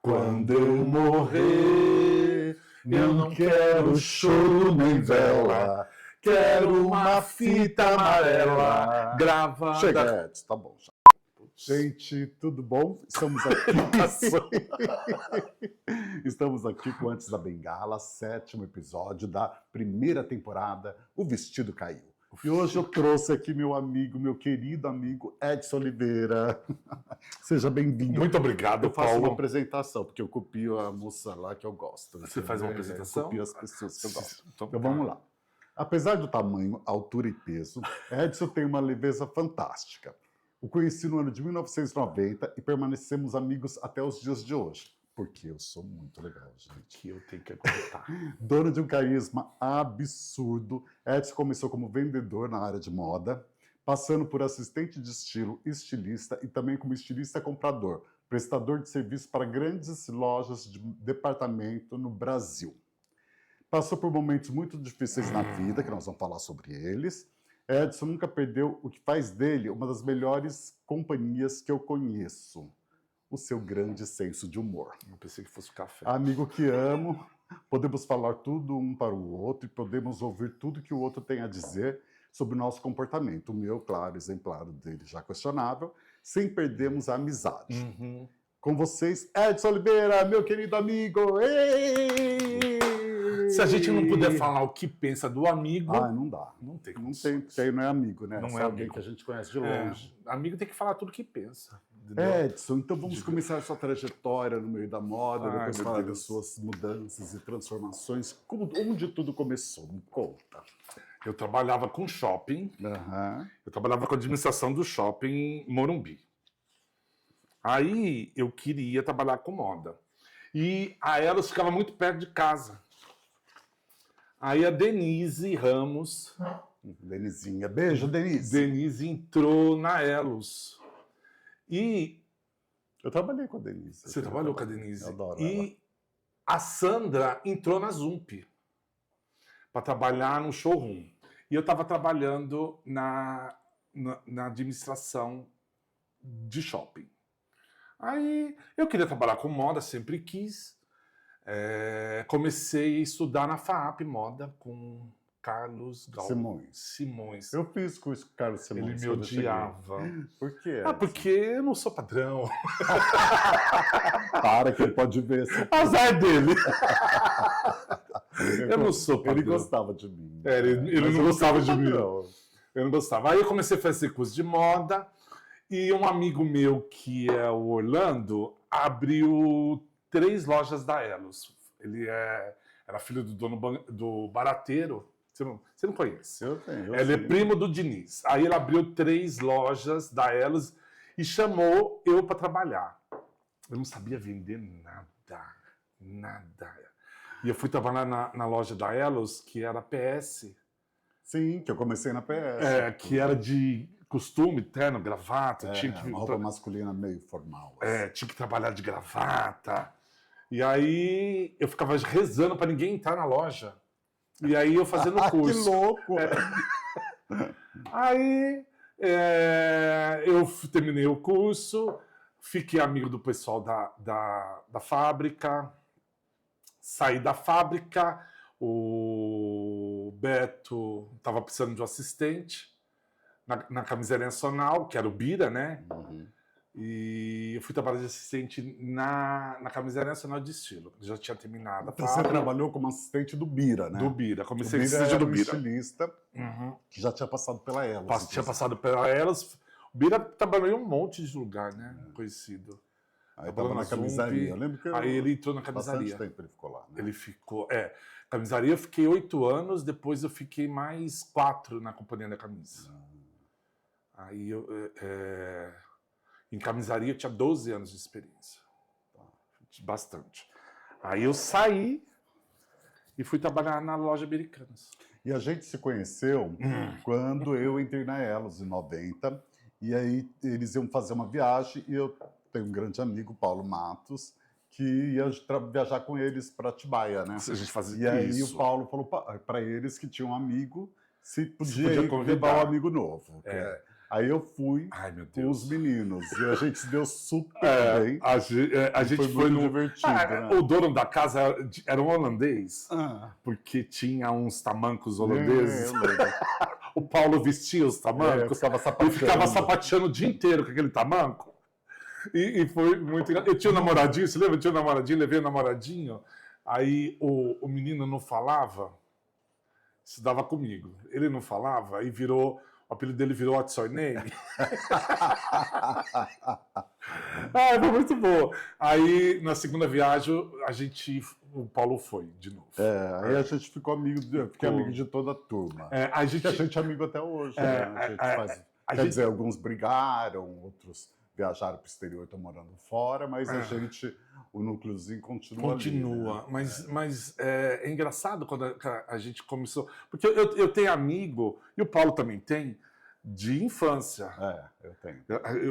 Quando eu morrer, eu não quero choro nem vela, quero uma fita amarela gravada. Chega, Edson, tá bom. Gente, tudo bom? Estamos aqui. Estamos aqui com Antes da Bengala, 7º episódio da primeira temporada, O Vestido Caiu. E hoje eu trouxe aqui meu amigo, meu querido amigo Edson Oliveira. Seja bem-vindo. Muito obrigado, Eu faço Paulo. uma apresentação, porque eu copio a moça lá que eu gosto. Você faz uma apresentação? Eu copio as pessoas que eu gosto. Então Vamos lá. Apesar do tamanho, altura e peso, Edson tem uma leveza fantástica. O conheci no ano de 1990 e permanecemos amigos até os dias de hoje. Porque eu sou muito legal, gente. Que eu tenho que aguentar. Dono de um carisma absurdo, Edson começou como vendedor na área de moda, passando por assistente de estilo, estilista e também como estilista comprador, prestador de serviço para grandes lojas de departamento no Brasil. Passou por momentos muito difíceis na vida, que nós vamos falar sobre eles. Edson nunca perdeu o que faz dele uma das melhores companhias que eu conheço. O seu grande senso de humor. Eu pensei que fosse café. Amigo que amo, podemos falar tudo um para o outro e podemos ouvir tudo que o outro tem a dizer sobre o nosso comportamento. O meu, claro, exemplar dele já questionável, sem perdermos a amizade. Uhum. Com vocês, Edson Oliveira, meu querido amigo! Ei! Se a gente não puder falar o que pensa do amigo... não dá. Não tem Não condições. tem, não é amigo, né? Não Só é alguém amigo. que a gente conhece de longe. Amigo tem que falar tudo o que pensa. Entendeu? Edson, então vamos começar a sua trajetória no meio da moda, Ai, depois meu falar das Deus. suas mudanças e transformações. Onde tudo começou? Me conta. Eu trabalhava com shopping. Eu trabalhava com a administração do shopping Morumbi. Aí eu queria trabalhar com moda. E a Elos ficava muito perto de casa. Aí a Denise Ramos... Denizinha. Beijo, Denise. Denise entrou na Elos. E... Eu trabalhei com a Denise. Você trabalhou com a Denise. Eu adoro e ela. a Sandra entrou na Zump para trabalhar no showroom. E eu estava trabalhando na administração de shopping. Aí eu queria trabalhar com moda, sempre quis. Comecei a estudar na FAAP moda com Carlos Simões. Eu fiz curso com o Carlos Simões. Ele me odiava. Por quê? Porque eu não sou padrão. Para que ele pode ver. Azar dele. Eu não sou padrão. Ele gostava de mim. Ele Mas não eu gostava de mim. padrão. Eu não gostava. Aí eu comecei a fazer curso de moda e um amigo meu, que é o Orlando, abriu 3 lojas da Elos. Ele era filho do dono do Barateiro. Você não conhece? Eu tenho. Ele é primo do Diniz. Aí ele abriu 3 lojas da Elos e chamou eu para trabalhar. Eu não sabia vender nada. E eu fui trabalhar na loja da Elos, que era PS. Sim, que eu comecei na PS. Que era de costume, terno, gravata. Tinha que uma roupa masculina meio formal. tinha que trabalhar de gravata. E aí eu ficava rezando para ninguém entrar na loja. E aí eu fazendo o curso. Que louco! Aí eu terminei o curso, fiquei amigo do pessoal da fábrica, saí da fábrica, o Beto estava precisando de um assistente na Camisaria Nacional, que era o Bira, né? Uhum. E eu fui trabalhar de assistente na Camisaria Nacional de Estilo. Eu já tinha terminado a Então você fábrica. trabalhou como assistente do Bira, né? Do Bira. Comecei O a Bira assistente era do um Bira. estilista que já tinha passado pela Elos. Tinha passado pela Elos. O Bira trabalhou em um monte de lugar, né? Conhecido. Aí estava na camisaria. Eu lembro que Aí ele entrou na camisaria. Bastante tempo ele ficou lá, né? Ele ficou... Camisaria eu fiquei 8 anos, depois eu fiquei mais 4 na Companhia da Camisa. Aí eu... Em camisaria eu tinha 12 anos de experiência. Bastante. Aí eu saí e fui trabalhar na loja Americanas. E a gente se conheceu quando eu entrei na Elos, em 90. E aí eles iam fazer uma viagem e eu tenho um grande amigo, Paulo Matos, que ia viajar com eles para Atibaia, né? A gente fazia E aí isso. o Paulo falou para eles que tinha um amigo, se podia podia ir convidar. levar um amigo novo. Aí eu fui Ai, meu com os Deus. meninos e a gente se deu super bem. A gente foi muito no... divertido, né? O dono da casa era um holandês, Ah, porque tinha uns tamancos eu holandeses. lembro. O Paulo vestia os Eu tamancos. ficava Ele sapateando. ficava sapateando o dia inteiro com aquele tamanco. E foi muito engraçado. Eu tinha um namoradinho, você lembra? Eu tinha um namoradinho, levei o namoradinho. Aí o menino não falava, isso dava comigo. Ele não falava, aí virou... O apelido dele virou What's Your Name? Foi muito bom. Aí, na segunda viagem, o Paulo foi de novo. Aí a gente ficou amigo, fiquei amigo de toda a turma. A gente... E a gente é amigo até hoje, né? A gente faz... Quer dizer, alguns brigaram, outros viajaram para o exterior e estão morando fora, mas a gente, o núcleozinho continua ali, né? Mas é engraçado quando a gente começou... Porque eu tenho amigo, e o Paulo também tem, de infância. Eu tenho.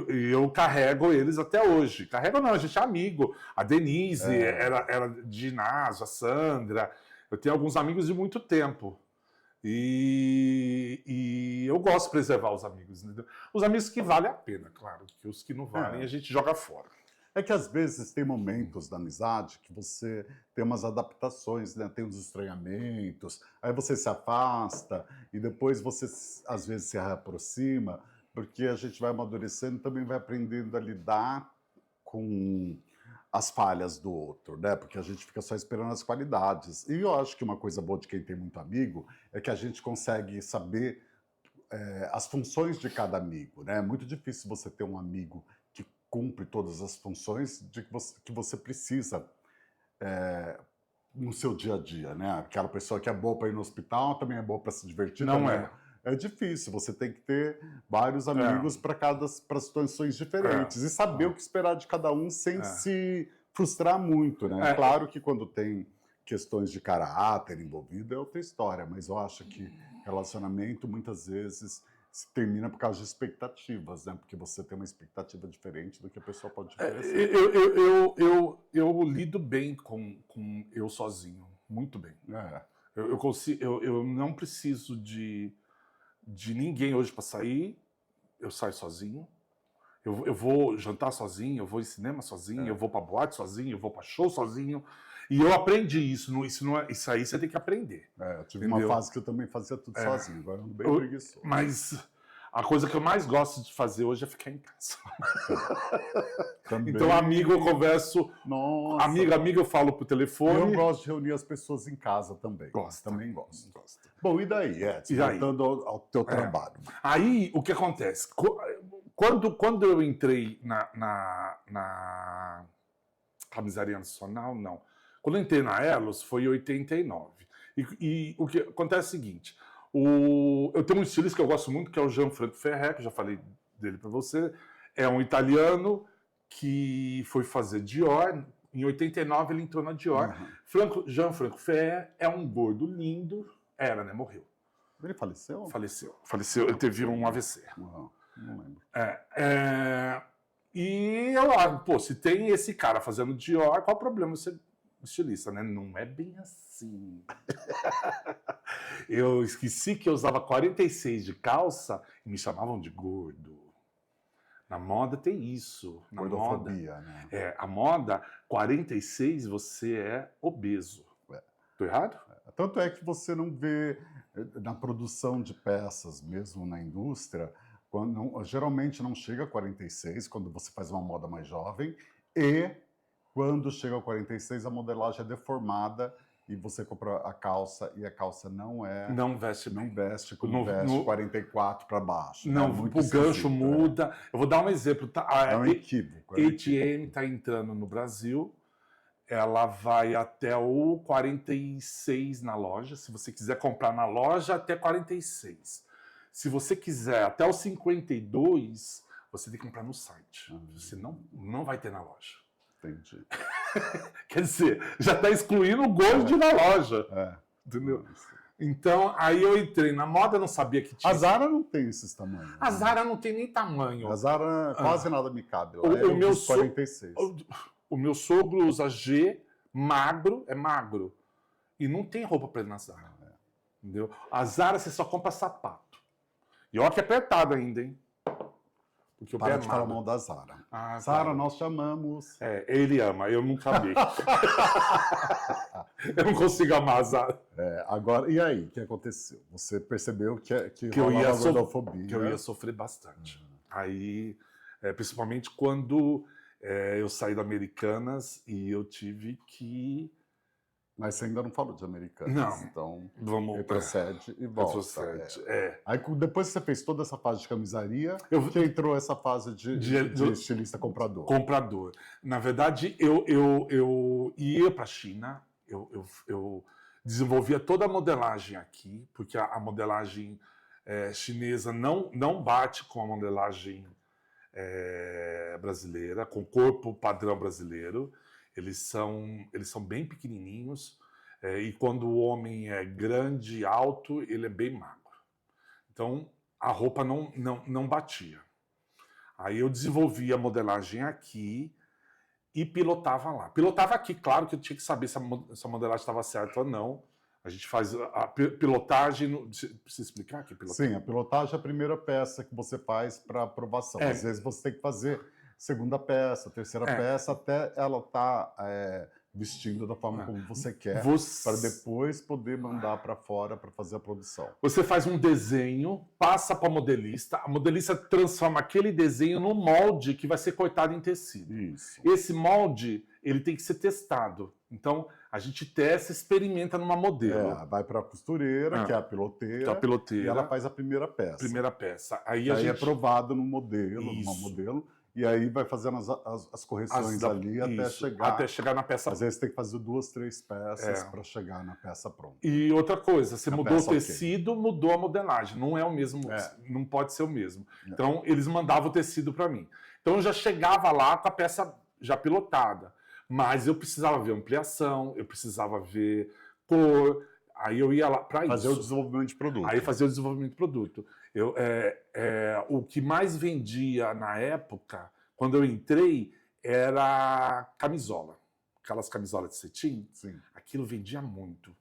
Eu carrego eles até hoje. Carrego não, a gente é amigo. A Denise era de ginásio, a Sandra. Eu tenho alguns amigos de muito tempo. E eu gosto de preservar os amigos. Entendeu? Os amigos que valem a pena, claro. Que os que não valem, a gente joga fora. É que às vezes tem momentos da amizade que você tem umas adaptações, né? Tem uns estranhamentos, aí você se afasta e depois você às vezes se reaproxima, porque a gente vai amadurecendo e também vai aprendendo a lidar com as falhas do outro, né? Porque a gente fica só esperando as qualidades. E eu acho que uma coisa boa de quem tem muito amigo é que a gente consegue saber as funções de cada amigo, né? É muito difícil você ter um amigo que cumpre todas as funções que você precisa no seu dia a dia, né? Aquela pessoa que é boa para ir no hospital também é boa para se divertir. Não também. é. É difícil, você tem que ter vários amigos para situações diferentes e saber o que esperar de cada um sem se frustrar muito, né? Claro que quando tem questões de caráter envolvido é outra história, mas eu acho que relacionamento muitas vezes se termina por causa de expectativas, né? Porque você tem uma expectativa diferente do que a pessoa pode oferecer. Eu lido bem com eu sozinho, muito bem. Eu não preciso de ninguém hoje para sair, eu saio sozinho. Eu vou jantar sozinho, eu vou em cinema sozinho, eu vou para boate sozinho, eu vou para show sozinho. E eu aprendi isso. Isso aí você tem que aprender. Eu tive uma fase que eu também fazia tudo sozinho, agora eu ando bem preguiçoso. Mas a coisa que eu mais gosto de fazer hoje é ficar em casa. Então, amigo, eu converso. Nossa. Amigo, eu falo por telefone. Eu gosto de reunir as pessoas em casa também. Também gosto. Bom, e daí, Edson? Voltando ao teu trabalho. Aí, o que acontece? Quando eu entrei na Camisaria Nacional, não. Quando eu entrei na Elos, foi em 89. E o que acontece é o seguinte: eu tenho um estilista que eu gosto muito, que é o Gianfranco Ferrer, que eu já falei dele para você. É um italiano que foi fazer Dior. Em 89 ele entrou na Dior. Gianfranco Ferrer é um gordo lindo. Era, né? Morreu. Ele faleceu? Faleceu. Ele teve um AVC. Não lembro. E eu, se tem esse cara fazendo Dior, qual o problema de ser estilista, né? Não é bem assim. Eu esqueci que eu usava 46 de calça e me chamavam de gordo. Na moda tem isso. Na Gordofobia, moda, né? A moda, 46 você é obeso. Tô errado? Tanto é que você não vê na produção de peças, mesmo na indústria, geralmente não chega a 46 quando você faz uma moda mais jovem, e quando chega a 46 a modelagem é deformada e você compra a calça e a calça não veste como veste 44 para baixo. Não, o gancho muda. Eu vou dar um exemplo. É um equívoco. H&M está entrando no Brasil. Ela vai até o 46 na loja. Se você quiser comprar na loja, até 46. Se você quiser até o 52, você tem que comprar no site. Você não vai ter na loja. Entendi. Quer dizer, já está excluindo o gosto de ir na loja. Entendeu? Então, aí eu entrei na moda, não sabia que tinha. A Zara não tem esses tamanhos. A Zara não tem nem tamanho. A Zara quase nada me cabe lá. O meu 46. O meu sogro usa G, magro, é magro. E não tem roupa para ele na Zara. Entendeu? A Zara você só compra sapato. E olha que é apertado ainda, hein? Porque o Para pé de falar amava. mal da Zara. Ah, Sara, tá. nós chamamos. Ele ama, eu nunca amei. Eu não consigo amar a Zara. Agora, e aí, o que aconteceu? Você percebeu que Que eu rolava ia, gordofobia. que eu ia sofrer bastante. Aí, principalmente quando eu saí da Americanas e eu tive que... Mas você ainda não falou de Americanas, Não. então Vamos... retrocede e volta. Retrocede, Aí depois que você fez toda essa fase de camisaria, que entrou essa fase de estilista comprador. Comprador. Na verdade, eu ia para a China, eu desenvolvia toda a modelagem aqui, porque a modelagem chinesa não bate com a modelagem brasileira, com o corpo padrão brasileiro. Eles são bem pequenininhos, e quando o homem é grande e alto, ele é bem magro. Então, a roupa não batia. Aí eu desenvolvi a modelagem aqui e pilotava lá. Pilotava aqui, claro que eu tinha que saber se a modelagem estava certa ou não. A gente faz a pilotagem... Precisa explicar aqui? Sim, a pilotagem é a primeira peça que você faz para aprovação. Às vezes você tem que fazer segunda peça, terceira peça, até ela estar vestindo da forma como você quer, para depois poder mandar para fora para fazer a produção. Você faz um desenho, passa para a modelista transforma aquele desenho no molde que vai ser cortado em tecido. Isso. Esse molde, ele tem que ser testado. Então, a gente testa, experimenta numa modelo. Vai para a costureira, que é a piloteira, e ela faz a primeira peça. Primeira peça. Aí é aprovado no modelo, numa modelo, e aí vai fazendo as correções ali até chegar na peça. Às vezes tem que fazer 2, 3 peças para chegar na peça pronta. E outra coisa, você mudou o tecido, mudou a modelagem. Não é o mesmo, não pode ser o mesmo. Então, eles mandavam o tecido para mim. Então, eu já chegava lá com a peça já pilotada. Mas eu precisava ver ampliação, eu precisava ver cor. Aí eu ia lá para isso. Fazer o desenvolvimento de produto. Aí fazia o desenvolvimento de produto. O que mais vendia na época, quando eu entrei, era camisola. Aquelas camisolas de cetim. Sim. Aquilo vendia muito.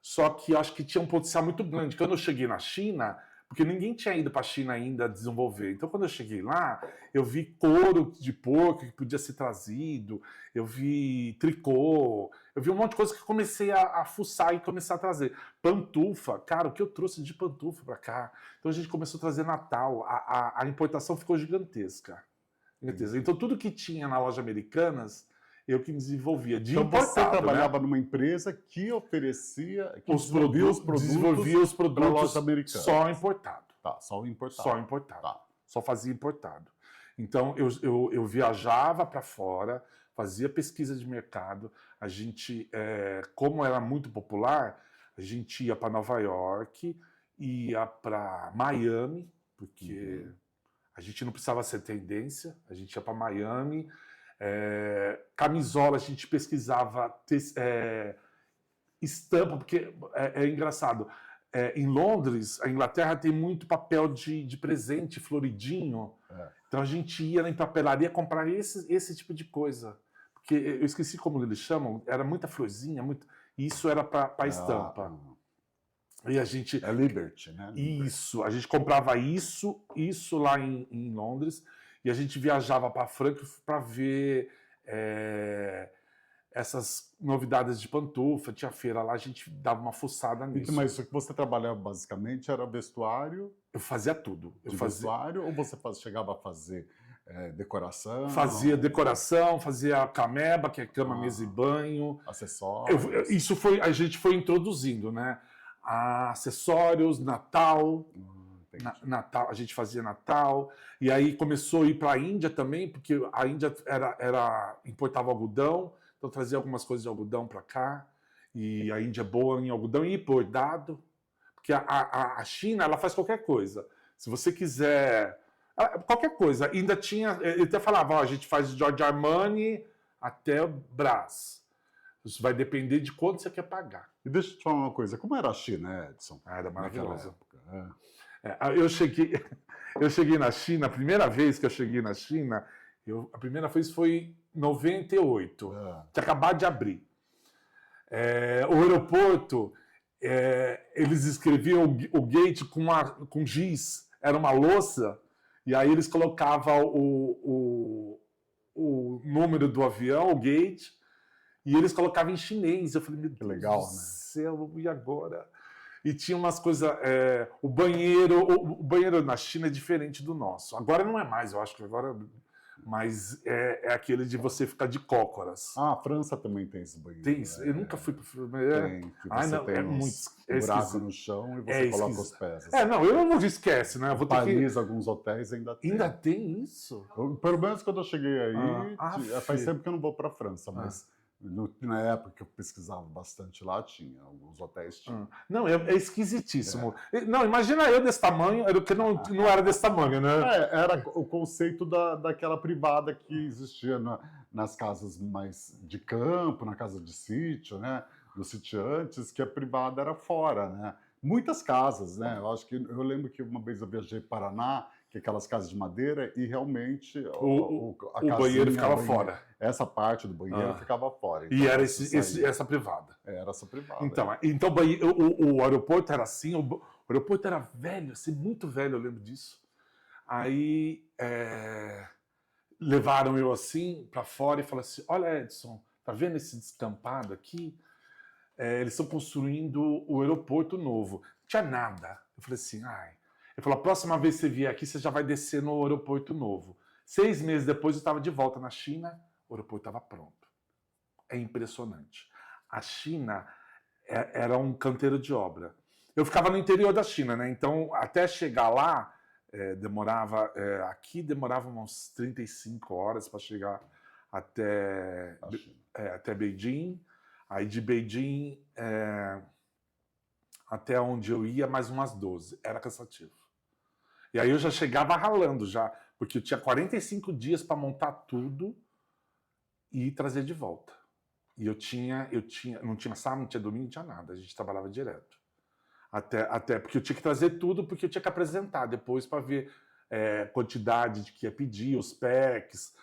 Só que eu acho que tinha um potencial muito grande. Quando eu cheguei na China, porque ninguém tinha ido para a China ainda desenvolver. Então, quando eu cheguei lá, eu vi couro de porco que podia ser trazido, eu vi tricô, eu vi um monte de coisa que eu comecei a fuçar e começar a trazer. Pantufa, cara, o que eu trouxe de pantufa para cá? Então, a gente começou a trazer Natal, a importação ficou gigantesca. Então, tudo que tinha na loja Americanas, eu que desenvolvia. Então, você trabalhava numa empresa que oferecia, que desenvolvia os produtos para a loja americana. Só importado. Tá, só importado. Só importado. Tá. Só fazia importado. Então, eu viajava para fora, fazia pesquisa de mercado. A gente, como era muito popular, a gente ia para Nova York, ia para Miami, porque a gente não precisava ser tendência, a gente ia para Miami. Camisola, a gente pesquisava estampa, porque é engraçado. Em Londres, a Inglaterra tem muito papel de presente floridinho. Então a gente ia na papelaria comprar esse tipo de coisa. Porque eu esqueci como eles chamam, era muita florzinha, isso era para estampa. E a gente... É Liberty, né? Isso, a gente comprava isso lá em Londres, e a gente viajava para Frankfurt para ver essas novidades de pantufa. Tinha feira lá, a gente dava uma fuçada nisso. Mas o que você trabalhava basicamente era vestuário? Eu fazia tudo. Vestuário, ou você chegava a fazer decoração? Fazia decoração, fazia cameba, que é cama, mesa e banho. Acessórios. A gente foi introduzindo, né? Acessórios, Natal. Natal, a gente fazia Natal, e aí começou a ir para a Índia também, porque a Índia importava algodão, então trazia algumas coisas de algodão para cá, e a Índia é boa em algodão e bordado, porque a China, ela faz qualquer coisa. Se você quiser, qualquer coisa. Ainda tinha, ele até falava, a gente faz de Giorgio Armani até Brás. Isso vai depender de quanto você quer pagar. E deixa eu te falar uma coisa, como era a China, Edson? Era maravilhosa. Eu cheguei na China, a primeira vez que eu cheguei na China, a primeira vez foi em 98, tinha acabado de abrir. O aeroporto, eles escreviam o gate com giz, era uma louça, E aí eles colocavam o número do avião, o gate, e eles colocavam em chinês. Eu falei, meu Deus legal, do né? céu, e agora? E tinha umas coisas... o banheiro na China é diferente do nosso. Agora não é mais, eu acho que agora... Mas é aquele de você ficar de cócoras. Ah, a França também tem esse banheiro. Tem isso? Eu nunca fui para Tem, que você não, tem é uns muito buraco esquisito. no chão e você coloca os pés. Assim. Não, eu não esquece, né? Eu vou ter Paris, alguns hotéis ainda tem. Ainda tem isso? Pelo menos quando eu cheguei aí, faz tempo que eu não vou para a França, mas na época que eu pesquisava bastante lá, tinha, alguns hotéis tinham. Não, é esquisitíssimo. Não, imagina eu desse tamanho, era que não era desse tamanho, né? Era o conceito daquela privada que existia nas casas mais de campo, na casa de sítio, né? Dos sitiantes, que a privada era fora, né? Muitas casas, né? Eu lembro que uma vez eu viajei para Paraná, que é aquelas casas de madeira, e realmente o banheiro ficava fora. Essa parte do banheiro ficava fora. Então, e era essa privada. Era essa privada. Então o aeroporto era assim, o aeroporto era velho, assim, muito velho, eu lembro disso. Aí levaram eu assim para fora e falaram assim, olha, Edson, tá vendo esse descampado aqui? Eles estão construindo o aeroporto novo. Não tinha nada. Eu falei assim, Ele falou, a próxima vez que você vier aqui, você já vai descer no aeroporto novo. 6 meses depois, eu estava de volta na China, o aeroporto estava pronto. É impressionante. A China era um canteiro de obra. Eu ficava no interior da China, né? Então, até chegar lá, aqui demorava uns 35 horas para chegar até Beijing. Aí de Beijing até onde eu ia, mais umas 12. Era cansativo. E aí eu já chegava ralando, porque eu tinha 45 dias para montar tudo e trazer de volta. E não tinha sábado, não tinha domingo, não tinha nada. A gente trabalhava direto. Até porque eu tinha que trazer tudo, porque eu tinha que apresentar depois para ver quantidade de que ia pedir, os packs,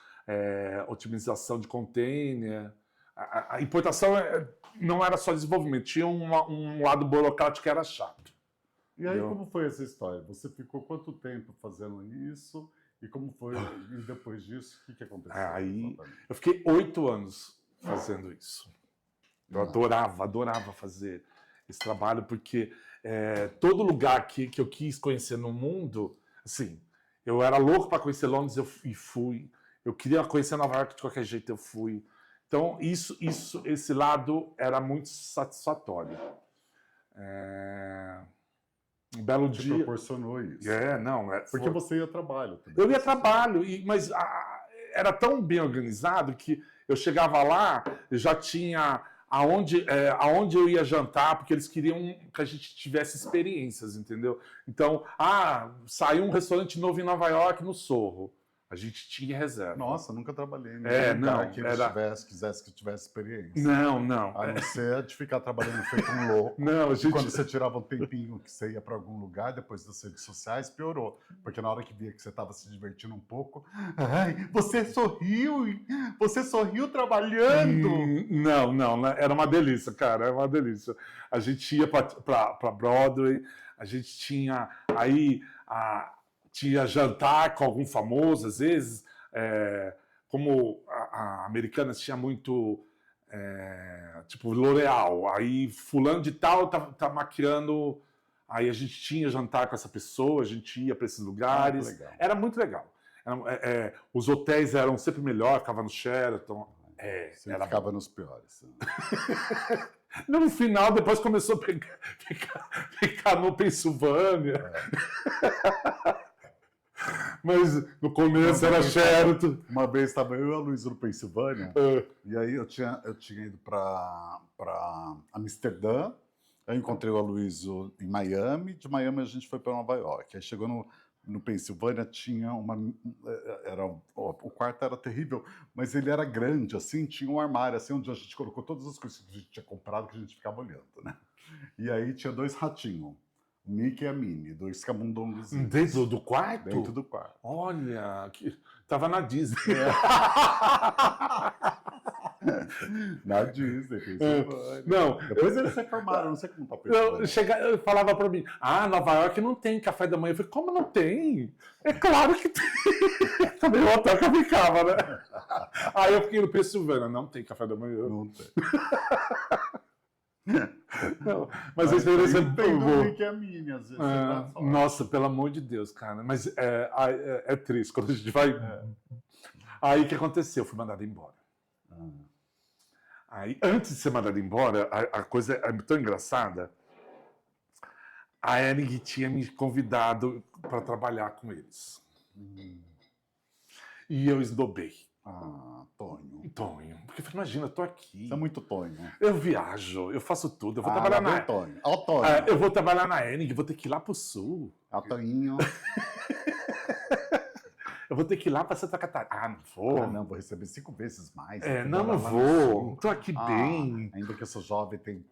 otimização de container. A importação não era só desenvolvimento, tinha um lado burocrático que era chato. E aí, como foi essa história? Você ficou quanto tempo fazendo isso? E como foi? E depois disso, o que aconteceu? Aí eu fiquei 8 anos fazendo isso. Eu adorava fazer esse trabalho, porque todo lugar que eu quis conhecer no mundo, assim, eu era louco para conhecer Londres, eu fui. Eu queria conhecer Nova York de qualquer jeito, eu fui. Então, esse lado era muito satisfatório. Um belo dia... proporcionou isso. Porque você ia a trabalho. Também. Eu ia a trabalho, mas era tão bem organizado que eu chegava lá, eu já tinha aonde eu ia jantar, porque eles queriam que a gente tivesse experiências, entendeu? Então, saiu um restaurante novo em Nova York, no Sorro. A gente tinha reserva. Nossa, nunca trabalhei em lugar que eles quisesse que tivesse experiência. Não. A não ser de ficar trabalhando feito um louco. Não, Quando você tirava um tempinho que você ia para algum lugar, depois das redes sociais, piorou. Porque na hora que via que você estava se divertindo um pouco, você sorriu trabalhando. Não, era uma delícia, cara, era uma delícia. A gente ia para Broadway, a gente tinha tinha jantar com algum famoso, às vezes, como a Americanas tinha muito, tipo, L'Oréal, aí fulano de tal tá maquiando, aí a gente tinha jantar com essa pessoa, a gente ia para esses lugares, era muito legal. Os hotéis eram sempre melhor, ficava no Sheraton. Você ficava nos piores. No final, depois começou a ficar no Pensilvânia. Mas no começo era Sheraton. Uma vez estava eu e a Luísa no Pensilvânia, e aí eu tinha ido para Amsterdã, eu encontrei o Aloysio em Miami, de Miami a gente foi para Nova York. Aí chegou no Pensilvânia, tinha o quarto era terrível, mas ele era grande, assim, tinha um armário, assim, onde a gente colocou todas as coisas que a gente tinha comprado, que a gente ficava olhando, né? E aí tinha 2 ratinhos. O Mickey e a Minnie, 2 camundongos. Dentro do quarto? Dentro do quarto. Olha, tava na Disney. Na Disney, tem É. Silvânia. Não, Depois eles se reformaram, não sei como tá eu falava pra mim, Nova York não tem café da manhã. Eu falei, como não tem? É claro que tem. Também o hotel que eu ficava, né? Aí eu fiquei no Pensilvânia, não tem café da manhã. Não tem. Não, mas a experiência é tem boa. também que é minha, às vezes você dá sorte. Nossa, pelo amor de Deus, cara. Mas é triste quando a gente vai. Aí o que aconteceu? Eu fui mandado embora. Aí, antes de ser mandado embora, a coisa é tão engraçada. A Hering tinha me convidado para trabalhar com eles. E eu esnobei. Tonho. Tonho. Porque eu falei, imagina, eu tô aqui. Você é muito Tonho. Eu viajo, eu faço tudo. Eu vou trabalhar na. Tonho. Ó, Tonho. Eu vou trabalhar na Hering, vou ter que ir lá pro sul. Ó, Toninho. Eu vou ter que ir lá para Santa Catarina. Não vou. Não, vou receber 5 vezes mais. Não vou. Tô aqui bem. Ainda que eu sou jovem, tenho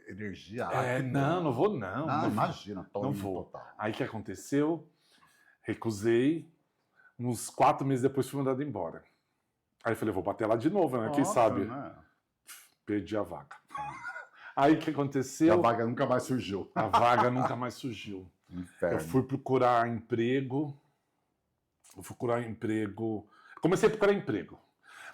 energia. Não vou não. Não, imagina, Tonho não vou. Total. Aí o que aconteceu? Recusei. Uns 4 meses depois fui mandado embora. Aí eu falei, vou bater lá de novo, né? Quem sabe? Né? Perdi a vaga. Aí o que aconteceu? E a vaga nunca mais surgiu. A vaga nunca mais surgiu. Inferno. Eu fui procurar emprego. Comecei a procurar emprego.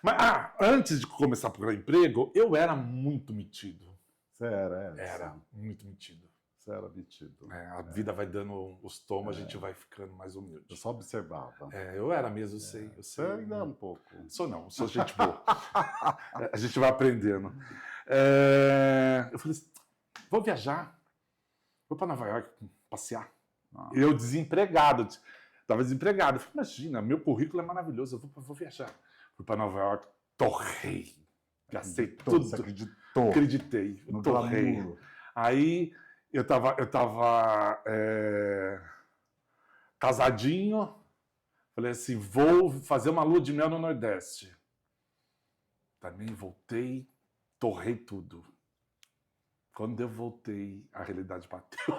Mas antes de começar a procurar emprego, eu era muito metido. Você era, Era muito metido. Você era metido. A vida vai dando os tomos, a gente vai ficando mais humilde. Eu só observava. Eu era mesmo, eu sei. Você ainda é um pouco. Sou gente boa. A gente vai aprendendo. Eu falei assim, vou viajar. Vou para Nova York passear. Eu desempregado. Estava desempregado. Eu falei, imagina, meu currículo é maravilhoso, eu vou viajar. Fui para Nova York, torrei. Gastei tudo. Você acreditou? Acreditei. Torrei. Glamour. Aí eu tava casadinho. Falei assim, vou fazer uma lua de mel no Nordeste. Também voltei, torrei tudo. Quando eu voltei, a realidade bateu.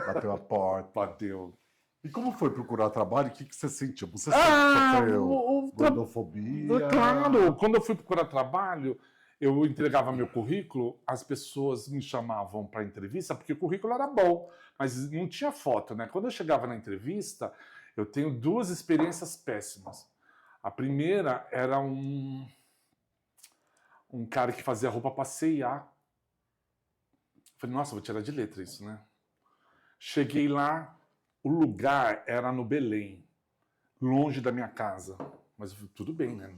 Bateu a porta. Bateu. E como foi procurar trabalho? O que você sentiu? Você sofreu gordofobia? Claro, quando eu fui procurar trabalho, eu entregava meu currículo, as pessoas me chamavam para entrevista, porque o currículo era bom, mas não tinha foto, né? Quando eu chegava na entrevista, eu tenho 2 experiências péssimas. A primeira era um cara que fazia roupa para C&A. Falei, nossa, vou tirar de letra isso, né? Cheguei lá, o lugar era no Belém, longe da minha casa. Mas tudo bem, né?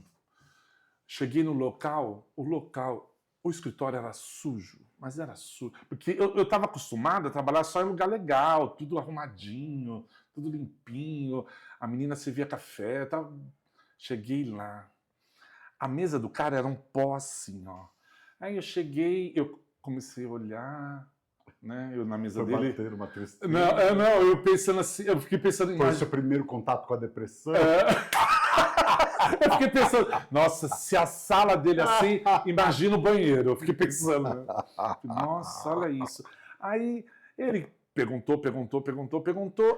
Cheguei no local, o escritório era sujo, mas era sujo. Porque eu estava acostumado a trabalhar só em lugar legal, tudo arrumadinho, tudo limpinho, a menina servia café, tá? Cheguei lá. A mesa do cara era um pó assim, ó. Aí eu cheguei, eu comecei a olhar, né? Eu na mesa dele. Bater uma tristeza. Não, eu pensando assim, eu fiquei pensando em. Foi o seu primeiro contato com a depressão? Eu fiquei pensando, nossa, se a sala dele é assim, imagina o banheiro. Eu fiquei pensando, né? Nossa, olha isso. Aí ele perguntou,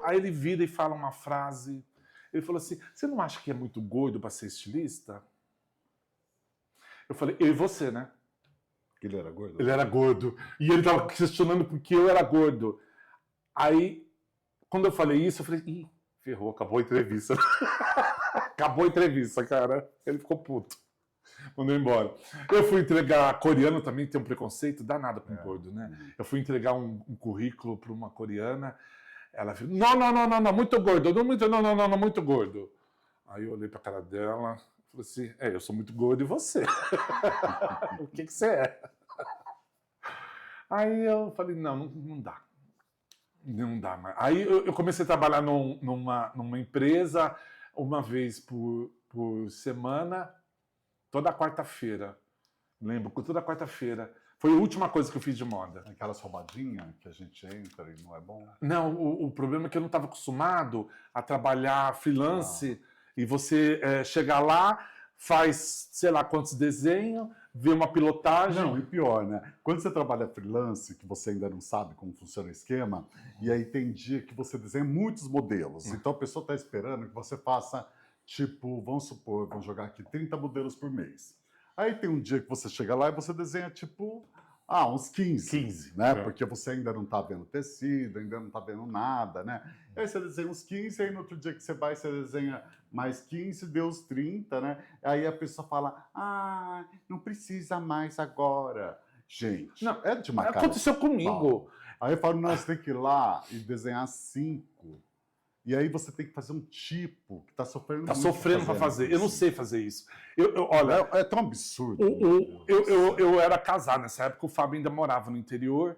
aí ele vira e fala uma frase. Ele falou assim, você não acha que é muito gordo para ser estilista? Eu falei, eu e você, né? Ele era gordo? Ele era gordo. E ele estava questionando por que eu era gordo. Aí, quando eu falei isso, eu falei, ih, ferrou, acabou a entrevista. Acabou a entrevista, cara. Ele ficou puto. Mandou embora. Eu fui entregar coreano também, tem um preconceito danado com gordo, né? Eu fui entregar um currículo para uma coreana. Ela falou, não, muito gordo. Não, muito gordo. Aí eu olhei para a cara dela e falei assim, eu sou muito gordo e você? O que você é? Aí eu falei, não dá. Não dá mais. Aí eu comecei a trabalhar numa empresa uma vez por semana, toda quarta-feira. Lembro, toda quarta-feira. Foi a última coisa que eu fiz de moda. Aquelas roubadinhas que a gente entra e não é bom? Não, o problema é que eu não estava acostumado a trabalhar freelance e você chegar lá, faz sei lá quantos desenhos, vê uma pilotagem. Não, e pior, né? Quando você trabalha freelance, que você ainda não sabe como funciona o esquema, e aí tem dia que você desenha muitos modelos. Então a pessoa está esperando que você faça, tipo, vamos supor, vamos jogar aqui 30 modelos por mês. Aí tem um dia que você chega lá e você desenha tipo, uns 15. 15, né? é. Porque você ainda não está vendo tecido, ainda não está vendo nada, né? Aí você desenha uns 15, aí no outro dia que você vai, você desenha mais 15, deu os 30, né? Aí a pessoa fala, não precisa mais agora. Gente, Não, é de uma cara. aconteceu comigo. Aí eu falo, não, você tem que ir lá e desenhar 5. E aí você tem que fazer um tipo que está sofrendo Tá muito sofrendo para fazer. Eu não sei fazer isso. Olha, É tão absurdo. eu era casado nessa época, o Fábio ainda morava no interior.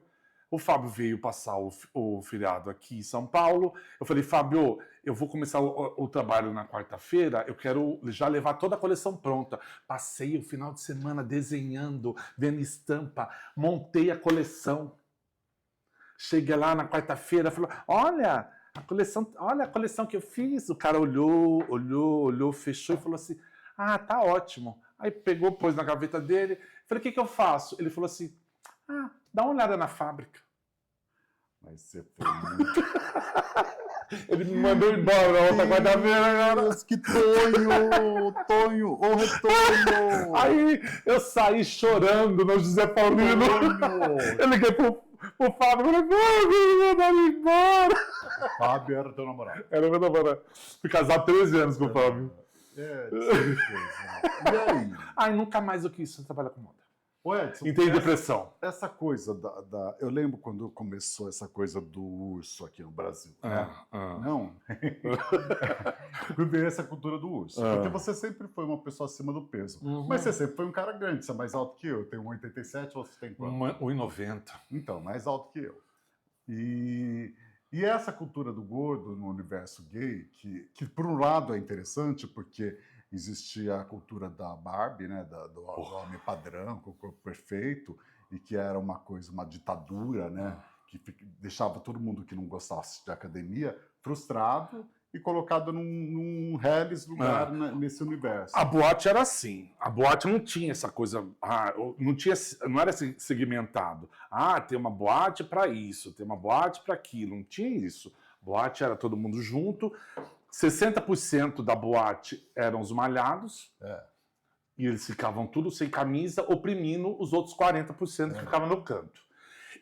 O Fábio veio passar o feriado aqui em São Paulo. Eu falei, Fábio, eu vou começar o trabalho na quarta-feira, eu quero já levar toda a coleção pronta. Passei o final de semana desenhando, vendo estampa, montei a coleção. Cheguei lá na quarta-feira, falou, olha a coleção que eu fiz. O cara olhou, fechou e falou assim, tá ótimo. Aí pegou, pôs na gaveta dele. Falei, o que eu faço? Ele falou assim, dá uma olhada na fábrica. Mas você foi muito... Ele me mandou embora na outra quarta-feira. Deus, que Tonho, o retorno. Aí eu saí chorando no José Paulino. Eu liguei pro Fábio e falei, me mandaram embora. Fábio era teu namorado. Era meu namorado. Fui casado 13 anos com o Fábio. E aí? Ai, nunca mais eu quis trabalhar com moda. Edson, Entrei em depressão. Essa coisa eu lembro quando começou essa coisa do urso aqui no Brasil. Né? Não? Veio essa cultura do urso. Porque você sempre foi uma pessoa acima do peso. Mas você sempre foi um cara grande. Você é mais alto que eu. Eu tenho 1,87, você tem quanto? 1,90. Então, mais alto que eu. E essa cultura do gordo no universo gay, que por um lado é interessante, porque existia a cultura da Barbie, né, do homem padrão, com o corpo perfeito, e que era uma ditadura, né, que deixava todo mundo que não gostasse de academia frustrado e colocado num reles lugar nesse universo. A boate era assim. A boate não tinha essa coisa, não era segmentado. Tem uma boate para isso, tem uma boate para aquilo. Não tinha isso. Boate era todo mundo junto. 60% da boate eram os malhados. E eles ficavam tudo sem camisa, oprimindo os outros 40% que ficavam no canto.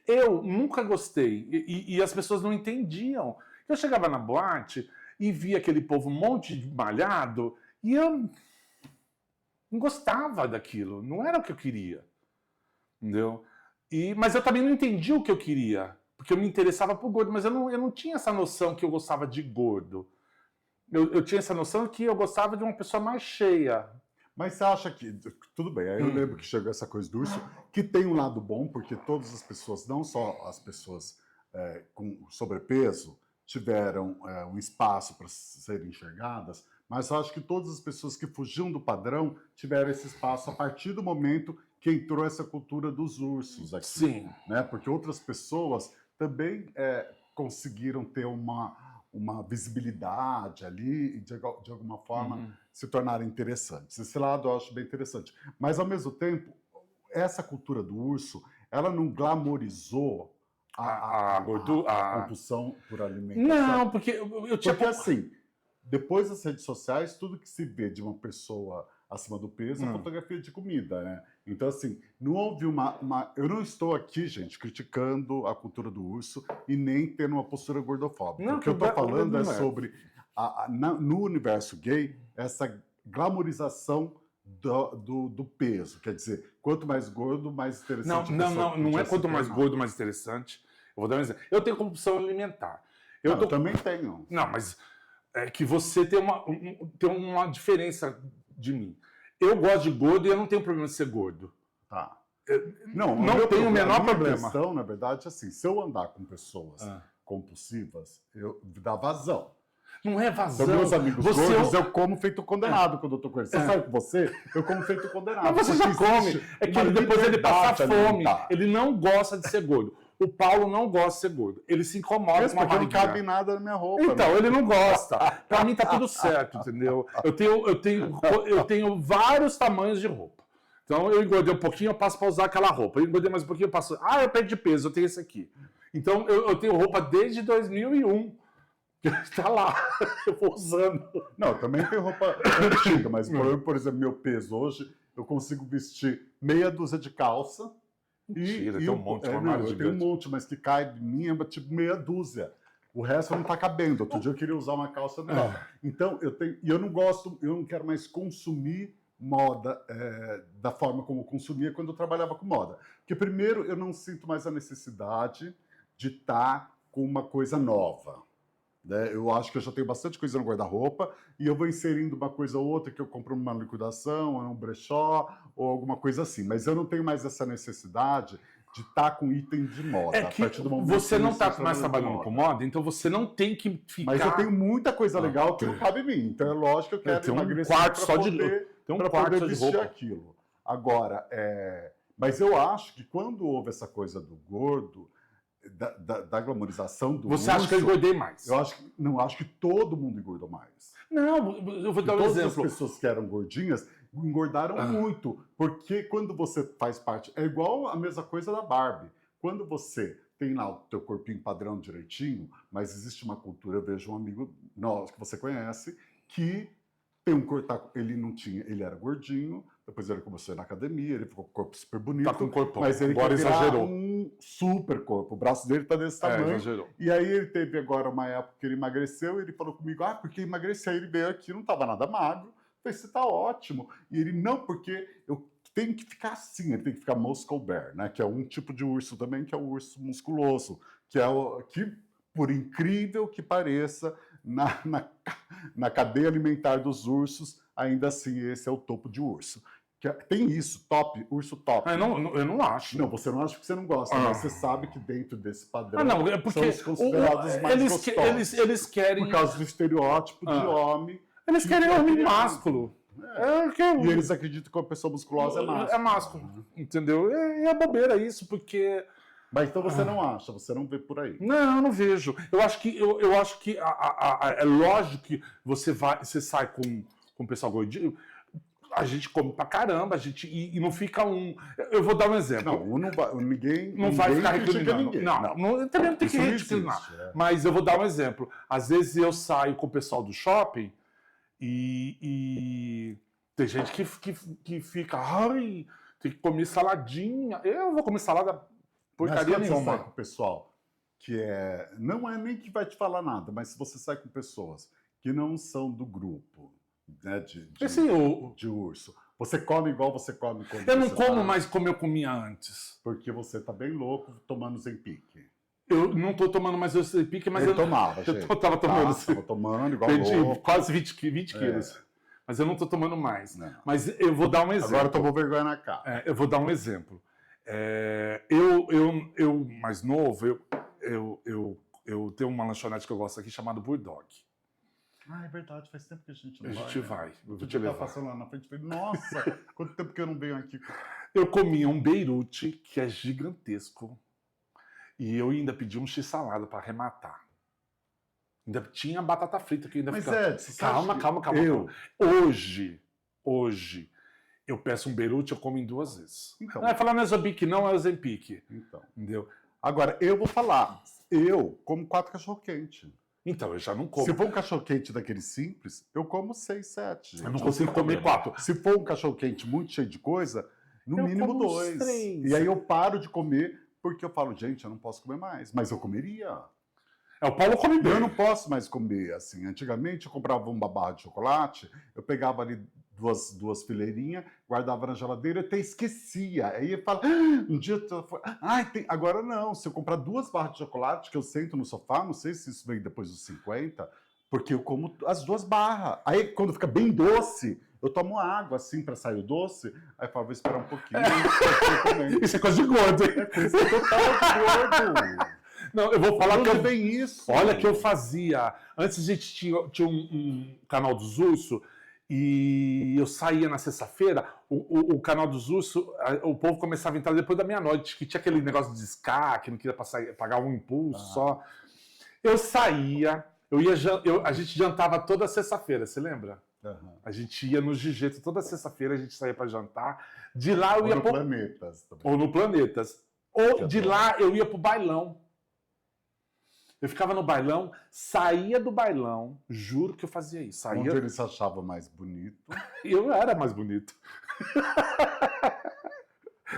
Eu nunca gostei. E as pessoas não entendiam. Eu chegava na boate e via aquele povo um monte de malhado e eu não gostava daquilo. Não era o que eu queria. Entendeu? Mas eu também não entendia o que eu queria. Porque eu me interessava por gordo, mas eu não tinha essa noção que eu gostava de gordo. Eu tinha essa noção que eu gostava de uma pessoa mais cheia. Mas você acha que... Tudo bem, aí eu lembro que chegou essa coisa do urso, que tem um lado bom, porque todas as pessoas, não só as pessoas com sobrepeso, tiveram um espaço para serem enxergadas, mas eu acho que todas as pessoas que fugiam do padrão tiveram esse espaço a partir do momento que entrou essa cultura dos ursos aqui. Sim. Né? Porque outras pessoas também conseguiram ter uma visibilidade ali e, de alguma forma, se tornarem interessantes. Esse lado eu acho bem interessante. Mas, ao mesmo tempo, essa cultura do urso, ela não glamorizou a compulsão por alimentação. Não, porque eu tinha... Porque, assim, depois das redes sociais, tudo que se vê de uma pessoa acima do peso é fotografia de comida, né? Então, assim, não houve eu não estou aqui, gente, criticando a cultura do urso e nem tendo uma postura gordofóbica. Não, o que eu estou falando é sobre, no universo gay, essa glamorização do peso. Quer dizer, quanto mais gordo, mais interessante. Não é quanto mais gordo, mais interessante. Eu vou dar um exemplo. Eu tenho compulsão alimentar. Eu também tenho. Não, mas é que você tem uma diferença de mim. Eu gosto de gordo e eu não tenho problema de ser gordo. Tá. Não tenho o menor problema. A questão, na verdade, é assim, se eu andar com pessoas compulsivas, eu dá vazão. Não é vazão. Então, meus amigos gordos, eu como feito condenado quando eu tô com eles. Você sabe que eu como feito condenado. Mas você já come. É que depois ele passa fome. Ele não gosta de ser gordo. O Paulo não gosta de ser gordo. Ele se incomoda com a barriguinha. Não cabe nada na minha roupa. Então, ele não gosta. Pra mim tá tudo certo, entendeu? Eu tenho vários tamanhos de roupa. Então, eu engordei um pouquinho, eu passo pra usar aquela roupa. Eu engordei mais um pouquinho, eu passo... eu perdi peso, eu tenho esse aqui. Então, eu tenho roupa desde 2001. Tá lá, eu vou usando. Não, também tenho roupa antiga, mas por exemplo, meu peso hoje, eu consigo vestir meia dúzia de calça. Mentira, tem um monte, um não, armário eu tenho um gigante. monte, mas que cai de mim é tipo meia dúzia. O resto não tá cabendo. Outro dia eu queria usar uma calça nova. Então, eu não gosto, eu não quero mais consumir moda da forma como eu consumia quando eu trabalhava com moda. Porque, primeiro, eu não sinto mais a necessidade de estar com uma coisa nova. Né? Eu acho que eu já tenho bastante coisa no guarda-roupa e eu vou inserindo uma coisa ou outra que eu compro numa liquidação, ou num brechó, ou alguma coisa assim. Mas eu não tenho mais essa necessidade de estar com item de moda. É que a partir do momento você que não eu está estou mais trabalhando com moda, então você não tem que ficar... Mas eu tenho muita coisa legal que não cabe em mim. Então é lógico que eu quero tenho um emagrecer quarto para só poder, tem um pra quarto poder só de vestir roupa. aquilo. Agora, mas eu acho que quando houve essa coisa do gordo, da glamorização do Você acha que eu urso, engordei mais? eu acho que todo mundo engordou mais. Não, eu vou E dar um todas exemplo. as pessoas que eram gordinhas engordaram muito, porque quando você faz parte... É igual a mesma coisa da Barbie. Quando você tem lá o teu corpinho padrão direitinho, mas existe uma cultura, eu vejo um amigo nosso que você conhece, que tem um corpo, ele não tinha, ele era gordinho, depois ele começou a ir na academia, ele ficou com o corpo super bonito, Tá com corpão. mas ele Agora quer virar exagerou. um super corpo, o braço dele tá desse tamanho. Exagerou. E aí ele teve agora uma época que ele emagreceu, e ele falou comigo, porque emagreceu, aí ele veio aqui, não tava nada magro, eu falei, você tá ótimo. E ele, não, porque eu tenho que ficar assim, ele tem que ficar Moscow Bear, né? Que é um tipo de urso também, que é o urso musculoso, que é o que, por incrível que pareça, na cadeia alimentar dos ursos, ainda assim esse é o topo de urso. Tem isso, top, urso top. Eu não acho. Não, você não acha que você não gosta, mas você sabe que dentro desse padrão não, é porque são os considerados mais gostosos. Eles querem... Por causa do estereótipo de homem. Eles querem homem másculo. E eles acreditam que uma pessoa musculosa é másculo. É másculo, entendeu? É bobeira isso, porque... Mas então você não acha, você não vê por aí. Não, eu não vejo. Eu acho que é lógico que você sai com o pessoal gordinho, a gente come pra caramba, e não fica um... Eu vou dar um exemplo. Não, ninguém vai ficar critica recriminando. ninguém. Não, também não tem que recriminar. Mas eu vou dar um exemplo. Às vezes eu saio com o pessoal do shopping e tem gente que fica, ai, tem que comer saladinha. Eu vou comer salada porcaria nenhuma. Mas quando você sai com o pessoal não é nem que vai te falar nada, mas se você sai com pessoas que não são do grupo, né, de urso, você come igual você come quando eu não como mais como eu comia antes. Porque você tá bem louco tomando Zempic. Eu não tô tomando mais o Zempic, mas eu tomava, eu tava tomando. Tava tomando igual Perdi louco. quase 20 quilos. Mas eu não tô tomando mais. Não. Mas eu vou dar um exemplo. Agora tomou vergonha na cara. Eu vou dar um exemplo. Eu mais novo, eu tenho uma lanchonete que eu gosto aqui chamada Bulldog. É verdade, faz tempo que a gente não vai. A gente vai. Eu vou te Eu levar. tava passando lá na frente e falei, nossa, quanto tempo que eu não venho aqui. Eu comia um beirute, que é gigantesco, e eu ainda pedi um x-salada para arrematar. Ainda tinha batata frita que ainda ficava... Calma. Hoje, eu peço um beirute, eu como em 2 vezes. Então, não é falar não é Zempic, não é o Zempic. Então. Entendeu? Agora, eu vou falar, eu como 4 cachorro-quente. Então, eu já não como. Se for um cachorro-quente daquele simples, eu como 6, 7. Eu não consigo comer 4. Se for um cachorro-quente muito cheio de coisa, no mínimo 2. 3. E aí eu paro de comer, porque eu falo, gente, eu não posso comer mais. Mas eu comeria. O Paulo come bem. Eu não posso mais comer assim. Antigamente eu comprava uma barra de chocolate, eu pegava ali duas fileirinhas, guardava na geladeira, até esquecia. Aí eu falo, um dia agora não. Se eu comprar 2 barras de chocolate, que eu sento no sofá, não sei se isso vem depois dos 50, porque eu como as 2 barras. Aí quando fica bem doce, eu tomo água assim para sair o doce, aí eu falo, vou esperar um pouquinho. Isso é coisa de gordo, hein? É coisa total de gordo. Não, eu vou falar que eu bem isso. Olha que eu fazia. Antes a gente tinha um canal dos ursos e eu saía na sexta-feira, o canal dos ursos, o povo começava a entrar depois da meia-noite, que tinha aquele negócio de discar, que não queria pagar um impulso só. Eu saía, a gente jantava toda sexta-feira, você lembra? Uhum. A gente ia no Gigeto toda sexta-feira, a gente saía para jantar. De lá eu ia pro Planetas também. Ou no Planetas. Ou de lá eu ia pro bailão. Eu ficava no bailão, saía do bailão, juro que eu fazia isso. Onde ele se achava mais bonito. Eu era mais bonito.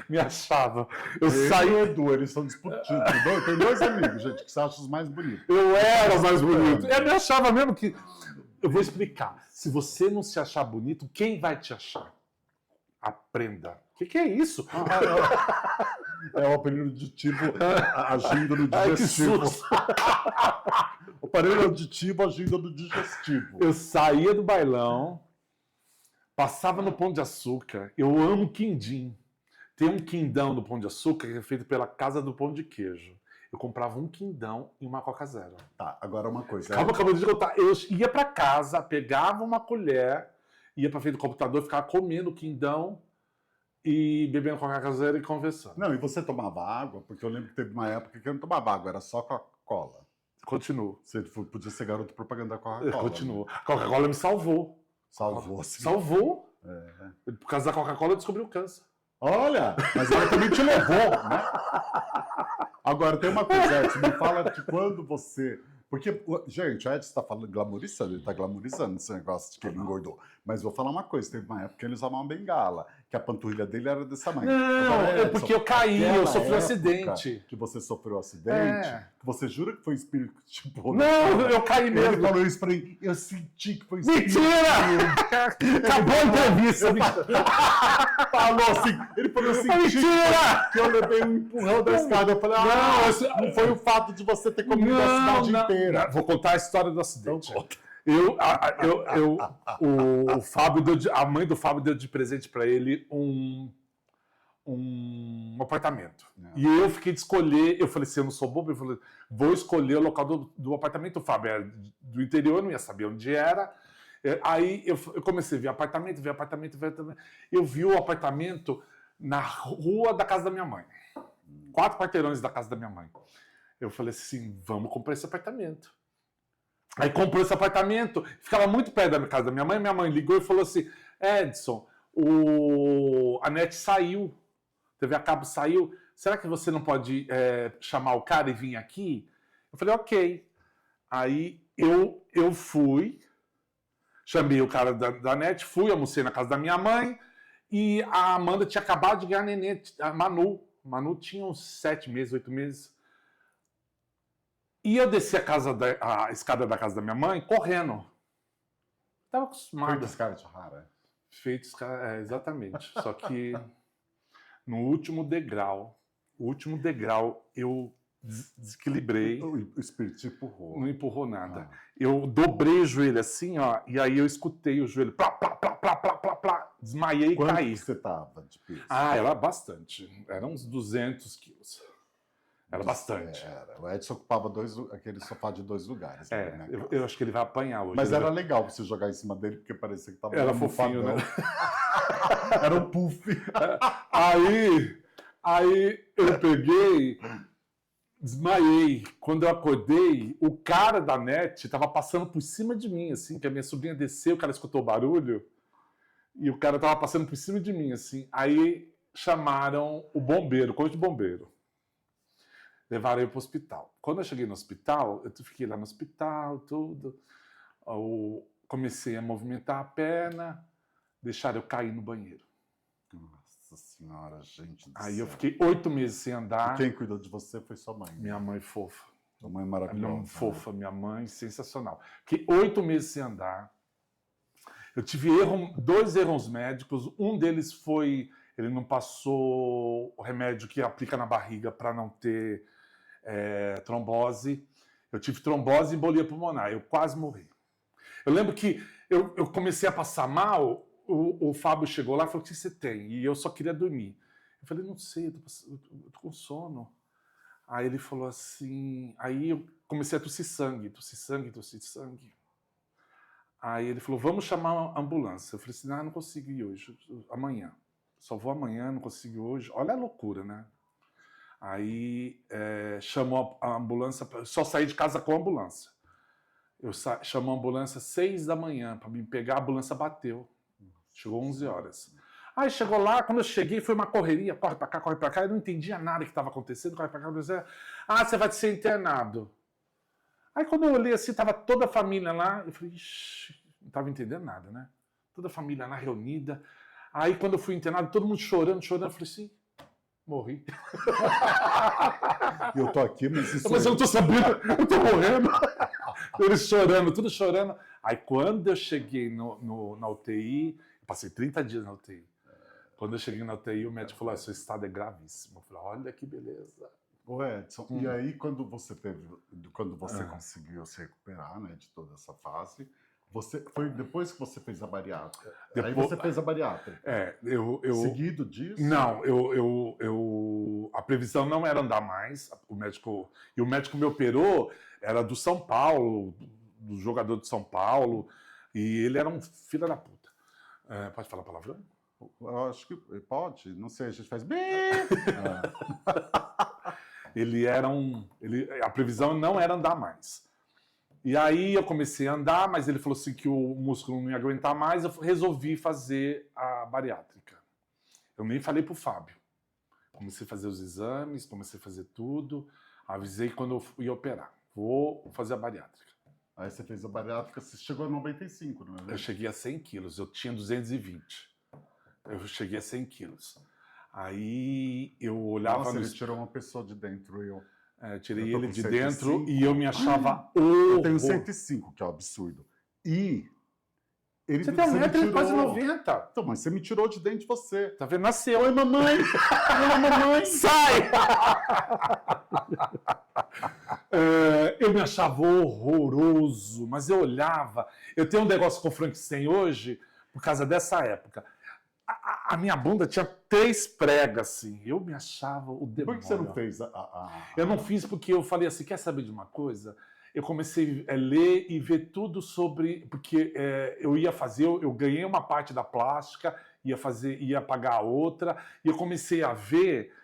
Me achava. Eu Ele saí. e o Edu, eles estão disputando. Tem dois amigos, gente, que você acha os mais bonitos. Eu era o mais bonito. Eu me achava mesmo que. Eu vou explicar. Se você não se achar bonito, quem vai te achar? Aprenda. O que é isso? É o aparelho auditivo agindo no Ai, que digestivo. susto. O aparelho auditivo agindo no digestivo. Eu saía do bailão, passava no Pão de Açúcar. Eu amo quindim. Tem um quindão do Pão de Açúcar que é feito pela Casa do Pão de Queijo. Eu comprava um quindão e uma Coca Zero. Tá, agora uma coisa. Calma, acabou de contar. Eu ia para casa, pegava uma colher, ia para frente do computador, ficava comendo quindão e bebendo Coca Zero e conversando. Não, e você tomava água? Porque eu lembro que teve uma época que eu não tomava água, era só Coca-Cola. Continuo. Você podia ser garoto propaganda da Eu Coca-Cola. continuo. A Coca-Cola me salvou. Salvou, sim. Salvou. É. Por causa da Coca-Cola eu descobri o câncer. Olha, mas ela também te levou, né? Agora, tem uma coisa, Edson, me fala de quando você... Porque, gente, o Edson está falando, glamorizando, ele está glamorizando esse negócio de que ele engordou. Mas vou falar uma coisa, teve uma época que ele usava uma bengala, que a panturrilha dele era desse tamanho. Não, Agora, é porque eu caí, aquela eu sofri um época acidente. Que você sofreu um acidente, É. que você jura que foi espírito que te pôs? Não, eu caí Ele mesmo. falou isso pra mim, eu senti que foi espírito. Mentira! Acabou a entrevista. Falou assim, ele falou assim, Mentira! que eu levei um empurrão da escada. Eu falei, não foi o fato de você ter comido a cidade inteira. Vou contar a história do acidente. Então, conta. O Fábio a mãe do Fábio deu de presente para ele um apartamento. E eu fiquei de escolher, eu falei assim, eu não sou bobo, eu falei, vou escolher o local do apartamento. O Fábio era do interior, não ia saber onde era. Aí eu comecei a ver apartamento. Eu vi o apartamento na rua da casa da minha mãe. 4 quarteirões da casa da minha mãe. Eu falei assim, vamos comprar esse apartamento. Aí comprou esse apartamento, ficava muito perto da casa da minha mãe. Minha mãe ligou e falou assim, Edson, a NET saiu, TV a cabo saiu, será que você não pode chamar o cara e vir aqui? Eu falei, ok. Aí eu fui, chamei o cara da NET, fui, almocei na casa da minha mãe, e a Amanda tinha acabado de ganhar neném, a Manu. Manu tinha uns 7 meses, 8 meses. E eu desci a escada da casa da minha mãe correndo. Estava acostumado. Feito escada de rara. Feito escada, exatamente. Só que no último degrau, eu desequilibrei. O espírito te empurrou. Não empurrou nada. Eu dobrei o joelho assim, ó, e aí eu escutei o joelho. Plá, plá, plá, plá, plá, plá, plá, desmaiei e Quanto caí. que você tava de peso? Era bastante. Era uns 200 quilos. Era bastante. Era. O Edson ocupava aquele sofá de 2 lugares. Né, eu acho que ele vai apanhar hoje. Mas era legal você jogar em cima dele, porque parecia que tava... Era fofinho, né? Era um puff. Aí eu peguei, desmaiei. Quando eu acordei, o cara da NET estava passando por cima de mim, assim, que a minha sobrinha desceu, o cara escutou o barulho, e o cara estava passando por cima de mim, assim. Aí chamaram o bombeiro, o corpo de bombeiro. Levaram eu para o hospital. Quando eu cheguei no hospital, eu fiquei lá no hospital, tudo. Eu comecei a movimentar a perna, deixaram eu cair no banheiro. Nossa senhora, gente do Aí céu. eu fiquei 8 meses sem andar. E quem cuidou de você foi sua mãe. Minha mãe fofa. Sua mãe maravilhosa. Fofa, minha mãe, sensacional. Fiquei 8 meses sem andar. Eu tive 2 erros médicos. Um deles foi, ele não passou o remédio que aplica na barriga para não ter trombose. Eu tive trombose e embolia pulmonar. Eu quase morri. Eu lembro que eu comecei a passar mal, o Fábio chegou lá e falou, o que você tem? E eu só queria dormir. Eu falei, não sei, eu tô com sono. Aí ele falou assim, aí eu comecei a tossir sangue. Aí ele falou, vamos chamar a ambulância. Eu falei assim, não consigo ir hoje, amanhã. Só vou amanhã, não consigo ir hoje. Olha a loucura, né? Aí chamou a ambulância, só saí de casa com a ambulância. Eu chamou a ambulância às 6 da manhã para me pegar, a ambulância bateu. Chegou 11 horas. Aí chegou lá, quando eu cheguei, foi uma correria, corre para cá, eu não entendia nada que estava acontecendo, corre para cá, você vai ser internado. Aí quando eu olhei assim, estava toda a família lá, eu falei, ixi, não estava entendendo nada, né? Toda a família lá reunida. Aí, quando eu fui internado, todo mundo chorando, eu falei assim, morri. E eu tô aqui, mas isso Mas eu não tô sabendo, eu tô morrendo. Eles chorando, tudo chorando. Aí, quando eu cheguei na UTI, eu passei 30 dias na UTI. Quando eu cheguei na UTI, o médico falou, seu estado é gravíssimo. Eu falei, olha que beleza. Ô Edson, e aí quando você conseguiu se recuperar, né, de toda essa fase, foi depois que você fez a bariátrica? Aí você fez a bariátrica. Seguido disso? Não, a previsão não era andar mais. O médico me operou, era do São Paulo, do jogador do São Paulo, e ele era um filho da puta. Pode falar palavrão? Eu acho que pode, não sei, a gente faz bem. A previsão não era andar mais. E aí eu comecei a andar, mas ele falou assim que o músculo não ia aguentar mais, eu resolvi fazer a bariátrica. Eu nem falei pro Fábio. Comecei a fazer os exames, comecei a fazer tudo, avisei quando eu ia operar. Vou fazer a bariátrica. Aí você fez a bariátrica, você chegou a 95, não é? Eu cheguei a 100 quilos, eu tinha 220. Eu cheguei a 100 quilos. Aí eu olhava... Nossa, ele tirou uma pessoa de dentro. Eu tirei ele de dentro e eu me achava horror. Eu tenho 105, que é um absurdo. E... Você tem 1,90m, quase 90. Então, mas você me tirou de dentro de você. Tá vendo? Nasceu. Oi, mamãe! Oi, mamãe! Sai! Eu me achava horroroso, mas eu olhava. Eu tenho um negócio com o Frankenstein hoje, por causa dessa época. A minha bunda tinha 3 pregas, assim. Eu me achava o demônio. Por que você não fez Eu não fiz porque eu falei assim, quer saber de uma coisa? Eu comecei a ler e ver tudo sobre... Porque eu ia fazer... Eu ganhei uma parte da plástica, ia pagar a outra, e eu comecei a ver...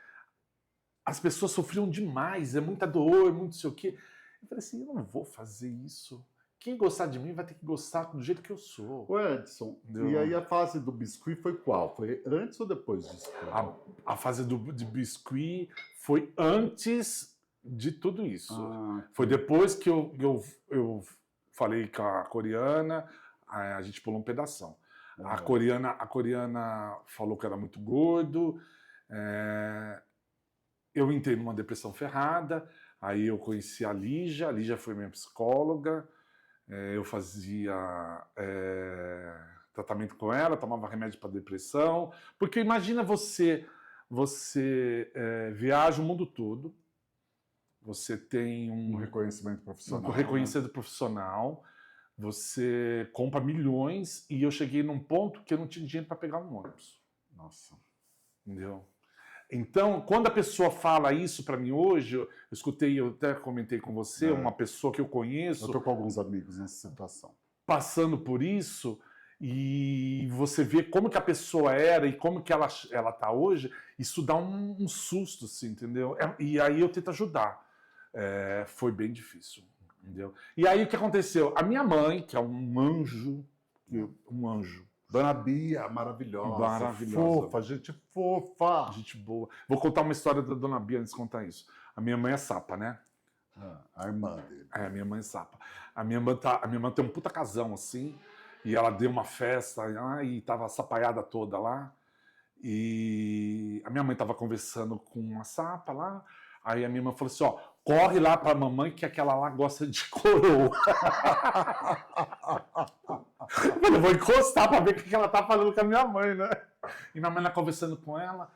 As pessoas sofriam demais, é muita dor, muito não sei o quê. Eu falei assim, eu não vou fazer isso. Quem gostar de mim vai ter que gostar do jeito que eu sou. O Edson, e aí a fase do biscuit foi qual? Foi antes ou depois disso? A fase de biscuit foi antes de tudo isso. Foi depois que eu falei com a coreana, a gente pulou um pedação. A coreana falou que era muito gordo, eu entrei numa depressão ferrada, aí eu conheci a Lígia foi minha psicóloga, eu fazia tratamento com ela, tomava remédio para depressão, porque imagina você viaja o mundo todo, você tem um reconhecimento profissional, profissional, você compra milhões e eu cheguei num ponto que eu não tinha dinheiro para pegar um ônibus. Nossa. Entendeu? Então, quando a pessoa fala isso para mim hoje, eu escutei, eu até comentei com você, uma pessoa que eu conheço... Eu estou com alguns amigos nessa situação. Passando por isso, e você vê como que a pessoa era e como que ela está hoje, isso dá um susto, assim, entendeu? E aí eu tento ajudar. Foi bem difícil, entendeu? E aí o que aconteceu? A minha mãe, que é um anjo, Dona Bia, maravilhosa. Fofa, gente fofa. Gente boa. Vou contar uma história da Dona Bia antes de contar isso. A minha mãe é sapa, né? A irmã dele. A minha mãe é sapa. A minha mãe tem um puta casão, assim, e ela deu uma festa, e tava sapaiada toda lá. E a minha mãe tava conversando com uma sapa lá, aí a minha mãe falou assim, ó, corre lá pra mamãe que aquela lá gosta de coroa. Eu vou encostar pra ver o que ela tá falando com a minha mãe, né? E minha mãe lá conversando com ela,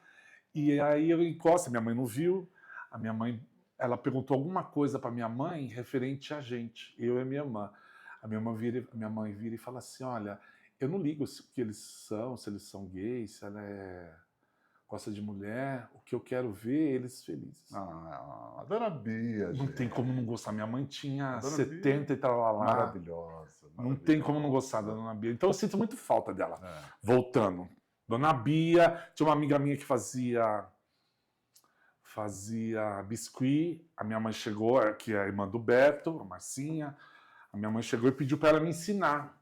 e aí eu encosto, minha mãe não viu, a minha mãe, ela perguntou alguma coisa pra minha mãe referente a gente, eu e a minha irmã. A minha mãe vira e fala assim, olha, eu não ligo se eles são gays, se ela gosta de mulher, o que eu quero ver eles felizes. A Dona Bia, não tem como não gostar. Minha mãe tinha 70 e tal lá. Maravilhosa. Não tem como não gostar da Dona Bia. Então eu sinto muito falta dela. Voltando. Dona Bia, tinha uma amiga minha que fazia biscuit. A minha mãe chegou, que é a irmã do Beto, a Marcinha. A minha mãe chegou e pediu para ela me ensinar.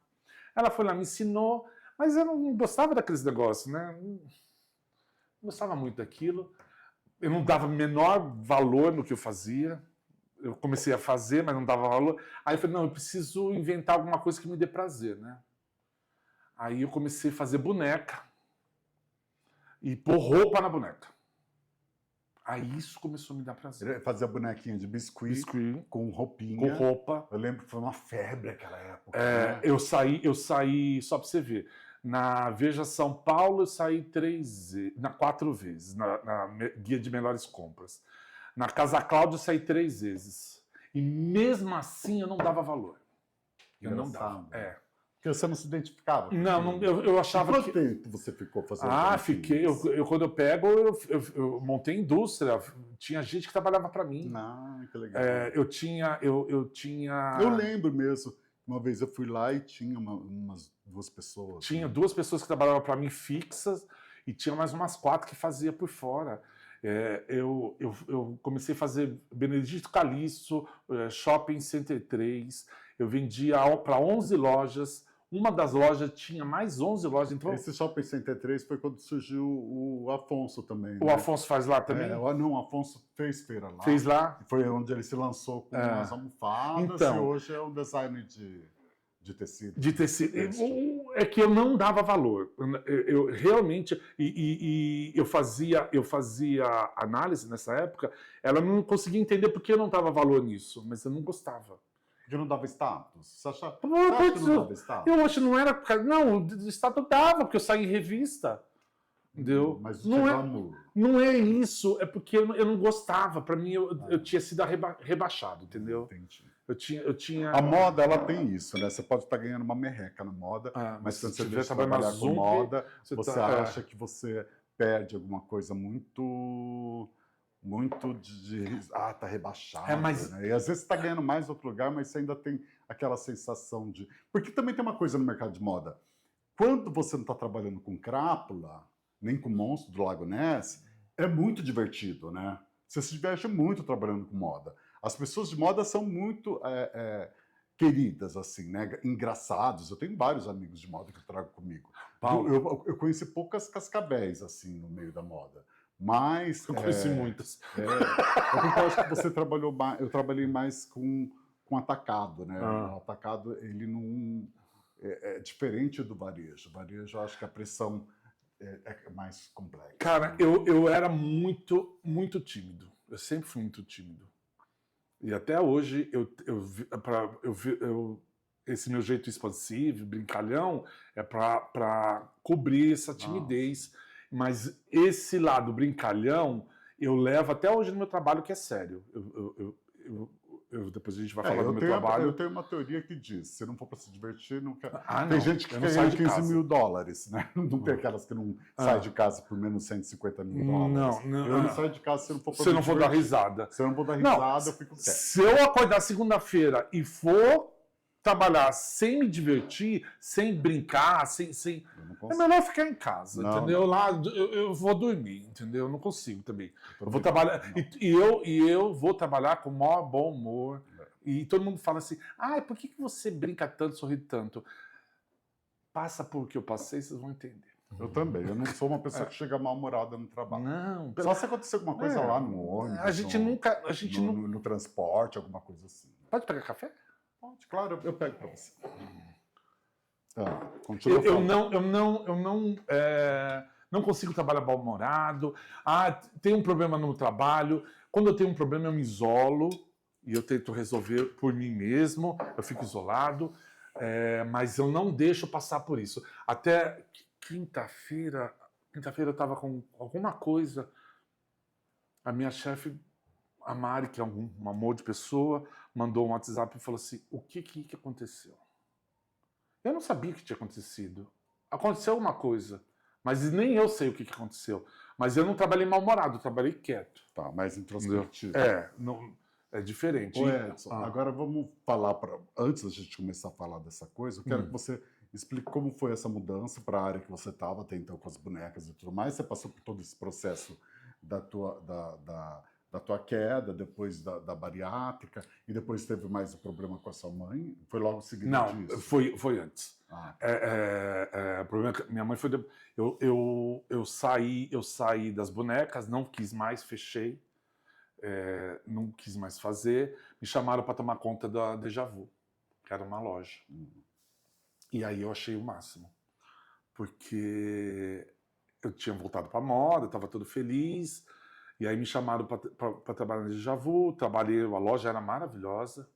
Ela foi lá, me ensinou, mas eu não gostava daqueles negócios, né? Não gostava muito daquilo. Eu não dava menor valor no que eu fazia. Eu comecei a fazer, mas não dava valor. Aí eu falei, não, eu preciso inventar alguma coisa que me dê prazer, né? Aí eu comecei a fazer boneca. e pôr roupa na boneca. Aí isso começou a me dar prazer. Ele fazia bonequinha de biscuit, com roupinha. Com roupa. Eu lembro que foi uma febre naquela época. É, né? eu saí, só pra você ver. Na Veja São Paulo, eu saí 4 vezes, na Guia de Melhores Compras. Na Casa Cláudia, eu saí 3 vezes. E mesmo assim, eu não dava valor. Eu não dava. É. Porque você não se identificava? Não, eu achava que... Quanto tempo você ficou fazendo fiquei. Quando eu pego, eu montei indústria. Tinha gente que trabalhava para mim. Que legal. Eu tinha... Eu lembro mesmo. Uma vez eu fui lá e tinha umas 2 pessoas. Tinha 2 pessoas que trabalhavam para mim fixas e tinha mais umas 4 que fazia por fora. Eu comecei a fazer Benedito Calixto, Shopping Center 3. Eu vendia para 11 lojas. Uma das lojas tinha mais 11 lojas. Então... Esse Shopping Center 3 foi quando surgiu o Afonso também. O Afonso faz lá também? Não, o Afonso fez feira lá. Fez lá? Foi onde ele se lançou com as almofadas então, e hoje é um design de tecido. De tecido. É que eu não dava valor. Eu realmente... eu fazia análise nessa época, ela não conseguia entender por que eu não dava valor nisso, mas eu não gostava. Porque não dava status? Você acha que não dava status? Eu acho que não era... Não, o status dava, porque eu saí em revista. Entendeu? Mas não é isso, é porque eu não gostava. Para mim, eu tinha sido rebaixado, entendeu? Entendi. Eu tinha... A moda, ela tem isso, né? Você pode estar ganhando uma merreca na moda, mas quando você deixa trabalhar com moda, você acha que você perde alguma coisa muito tá rebaixado, né? E às vezes você está ganhando mais em outro lugar, mas você ainda tem aquela sensação de... Porque também tem uma coisa no mercado de moda. Quando você não está trabalhando com crápula, nem com monstro do Lago Ness, é muito divertido, né? Você se diverte muito trabalhando com moda. As pessoas de moda são muito queridas, assim, né? Engraçados. Eu tenho vários amigos de moda que eu trago comigo. Paulo. Eu conheci poucas cascavéis, assim, no meio da moda. Mas... Eu conheci muitas. Eu concordo que você trabalhou mais... Eu trabalhei mais com atacado, né? O atacado, ele não... É diferente do varejo. O varejo, eu acho que a pressão é mais complexa. Cara, eu era muito, muito tímido. Eu sempre fui muito tímido. E até hoje, esse meu jeito expansivo, brincalhão, é para cobrir essa timidez. Nossa. Mas esse lado brincalhão, eu levo até hoje no meu trabalho, que é sério. Depois a gente vai falar do meu trabalho. Eu tenho uma teoria que diz, se não for para se divertir, não quer... não, tem gente que ganha $15 mil, né? Não tem aquelas que não saem de casa por menos $150 mil. Não. Eu não saio de casa se não for para Se não for dar risada. Se eu não for dar risada, eu fico quieto. Se eu acordar segunda-feira e for trabalhar sem me divertir, sem brincar, é melhor ficar em casa, entendeu? Lá eu vou dormir, entendeu? Eu não consigo também. Eu vou trabalhar e eu vou trabalhar com o maior bom humor. E todo mundo fala assim: por que você brinca tanto, sorri tanto? Passa por o que eu passei, vocês vão entender. Eu também. Eu não sou uma pessoa que chega mal-humorada no trabalho. Não. Só se acontecer alguma coisa lá no ônibus. A gente nunca. No transporte, alguma coisa assim. Pode pegar café? Pode, claro, eu pego para você. Não consigo trabalhar mal-humorado. Tem um problema no trabalho. Quando eu tenho um problema, eu me isolo e eu tento resolver por mim mesmo. Eu fico isolado, mas eu não deixo passar por isso. Até quinta-feira eu estava com alguma coisa. A minha chefe, a Mari, que é um amor de pessoa, mandou um WhatsApp e falou assim: o que aconteceu? Eu não sabia o que tinha acontecido. Aconteceu uma coisa, mas nem eu sei o que aconteceu. Mas eu não trabalhei mal-humorado, eu trabalhei quieto. Tá, mais introspectivo. É diferente. Ô Edson, agora vamos falar, antes da gente começar a falar dessa coisa, eu quero que você explique como foi essa mudança para a área que você estava, até então com as bonecas e tudo mais. Você passou por todo esse processo da tua queda, depois da bariátrica, e depois teve mais um problema com a sua mãe? Foi logo seguido disso? Não, foi antes. O problema é que minha mãe foi... Eu saí das bonecas, não quis mais, fechei, não quis mais fazer. Me chamaram para tomar conta da Déjà Vu, que era uma loja. E aí eu achei o máximo, porque eu tinha voltado para moda, estava todo feliz, e aí me chamaram para trabalhar na Déjà Vu, trabalhei, a loja era maravilhosa,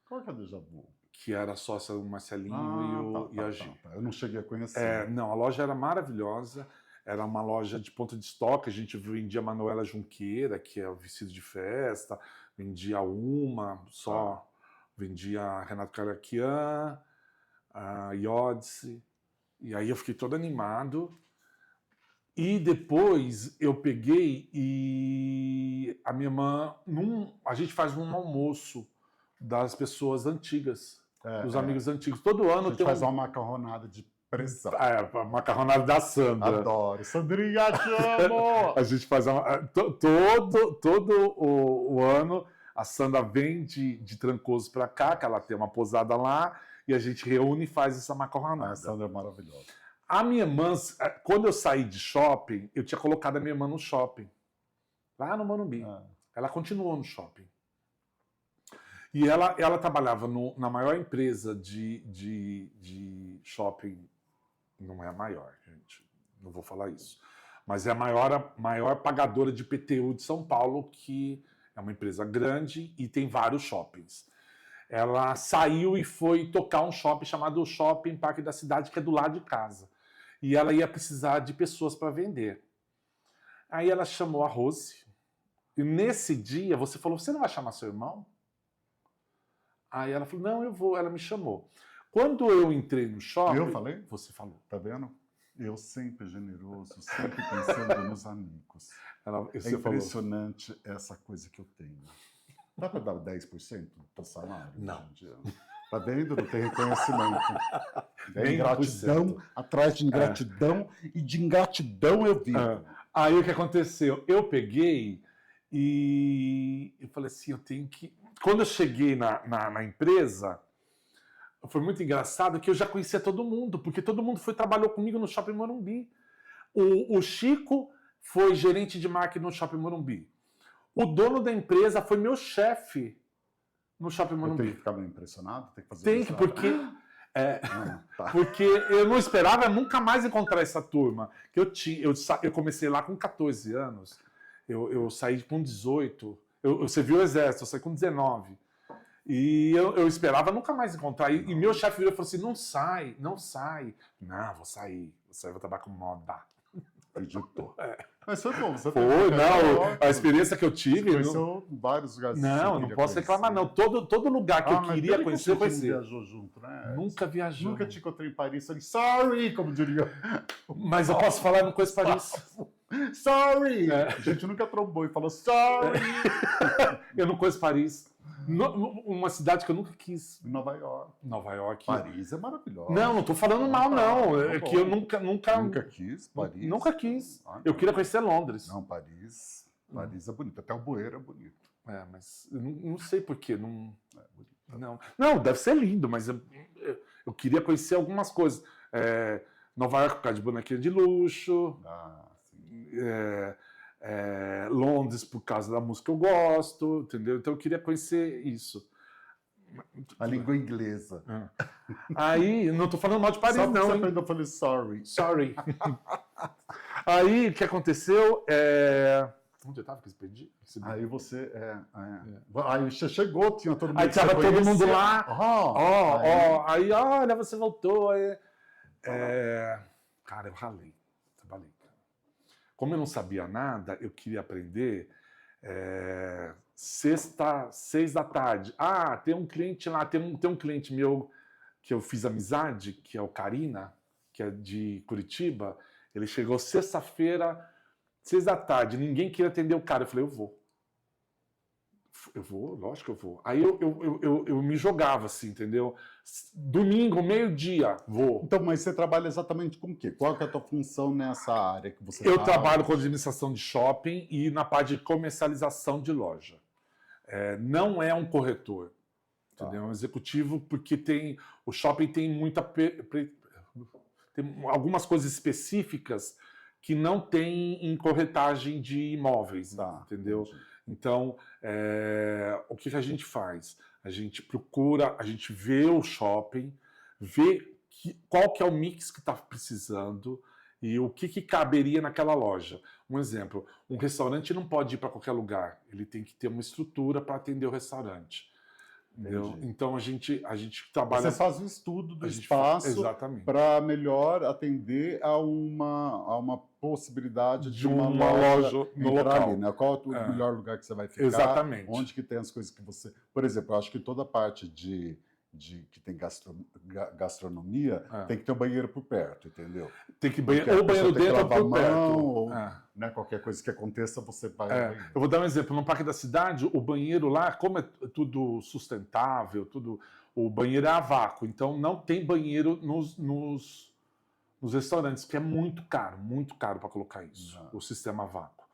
Qual que é a Déjà Vu? que era sócia do Marcelinho e a Gi. Tá. Eu não cheguei a conhecer. Não, a loja era maravilhosa, era uma loja de ponto de estoque, a gente vendia Manuela Junqueira, que é o vestido de festa, vendia Uma, só vendia Renato Caraquian, a Iodice, e aí eu fiquei todo animado. E depois eu peguei e a minha irmã, a gente faz um almoço das pessoas antigas, dos amigos antigos. Todo ano A gente tem faz uma macarronada de pressão. a macarronada da Sandra. Adoro. Sandrinha, te amo! A gente faz todo o ano a Sandra vem de Trancoso para cá, que ela tem uma posada lá, e a gente reúne e faz essa macarronada. A Sandra é maravilhosa. A minha irmã, quando eu saí de shopping, eu tinha colocado a minha irmã no shopping, lá no Morumbi. Ela continuou no shopping. E ela trabalhava na maior empresa de shopping, não é a maior, gente, não vou falar isso, mas é a maior pagadora de IPTU de São Paulo, que é uma empresa grande e tem vários shoppings. Ela saiu e foi tocar um shopping chamado Shopping Parque da Cidade, que é do lado de casa. E ela ia precisar de pessoas para vender. Aí ela chamou a Rose. E nesse dia, você falou, você não vai chamar seu irmão? Aí ela falou, não, eu vou. Ela me chamou. Quando eu entrei no shopping... Eu falei? Você falou. Tá vendo? Eu sempre generoso, sempre pensando nos amigos. É impressionante essa coisa que eu tenho. Dá para dar 10% do salário? Não. Tá vendo? Não tem reconhecimento. É ingratidão atrás de ingratidão e de ingratidão eu vivo. Aí o que aconteceu? Eu peguei e eu falei assim, eu tenho que... Quando eu cheguei na empresa, foi muito engraçado que eu já conhecia todo mundo, porque todo mundo trabalhou comigo no Shopping Morumbi. O Chico foi gerente de marketing no Shopping Morumbi. O dono da empresa foi meu chefe no Shopping Morumbi. Tem que ficar meio impressionado? Tem que fazer Tem que, porque... Porque eu não esperava nunca mais encontrar essa turma. Eu comecei lá com 14 anos, eu saí com 18, eu servi o exército, eu saí com 19. E eu esperava nunca mais encontrar. E meu chefe virou e falou assim, não sai. Não, vou sair, vou trabalhar com moda. Acreditou. Mas foi bom. A experiência que eu tive... Você conheceu vários lugares. Não posso reclamar, não. Todo lugar que eu queria conhecer, eu conheci. Não viajou junto, né? Nunca viajou. Nunca te encontrei em Paris. Falei, sorry, como diria. Mas eu posso falar, eu não conheço Paris. Sorry! A gente nunca trombou e falou, sorry! Eu não conheço Paris. Uma cidade que eu nunca quis. Nova York. Paris é maravilhosa. Não estou falando mal, não. É que eu nunca quis Paris. Nunca quis. Eu queria conhecer Londres. Não, Paris é bonito. Até o bueiro é bonito. Mas eu não sei por quê. Não, deve ser lindo, mas eu queria conhecer algumas coisas. Nova York por causa de bonequinha de luxo. Londres por causa da música que eu gosto, entendeu? Então eu queria conhecer isso. A língua inglesa. Aí, não estou falando mal de Paris, não. Você aprendeu a falar sorry. Aí, o que aconteceu? Onde eu estava que eu perdi? Aí você... Aí você chegou, tinha todo mundo. Aí estava todo mundo lá. Aí, olha, você voltou. Cara, eu ralei. Trabalhei. Como eu não sabia nada, eu queria aprender 6 da tarde. Tem um cliente lá, tem um cliente meu que eu fiz amizade, que é o Karina, que é de Curitiba. Ele chegou sexta-feira, 6 da tarde, ninguém queria atender o cara. Eu falei, eu vou. Lógico que eu vou. Aí eu me jogava assim, entendeu? Domingo, meio-dia, vou. Então, mas você trabalha exatamente com o quê? Qual que é a tua função nessa área que você Eu trabalho com administração de shopping e na parte de comercialização de loja. Não é um corretor, entendeu? É um executivo, porque o shopping tem muita... tem algumas coisas específicas que não tem em corretagem de imóveis, entendeu? Entendi. Então, o que a gente faz? A gente procura, a gente vê o shopping, vê qual que é o mix que está precisando E o que caberia naquela loja? Um exemplo, um restaurante não pode ir para qualquer lugar, ele tem que ter uma estrutura para atender o restaurante. Entendeu? Entendi. Então a gente trabalha. Você faz o estudo do a gente espaço exatamente. para melhor atender a uma possibilidade de De uma uma loja loja no entrar local. ali, né? Qual é o É. melhor lugar que você vai ficar? Exatamente. Onde que tem as coisas que você... Por exemplo, eu acho que toda a parte que tem gastronomia É. tem que ter um banheiro por perto, entendeu? Tem que Porque ou a pessoa banheiro tem que dentro ou lavar a por perto. mão, ou, É. né, qualquer coisa que aconteça, você vai ao É, banheiro. eu vou dar um exemplo. No Parque da Cidade, o banheiro lá, como é tudo sustentável, o banheiro é a vácuo. Então não tem banheiro nos restaurantes, que é muito caro para colocar isso, Não. o sistema a vácuo.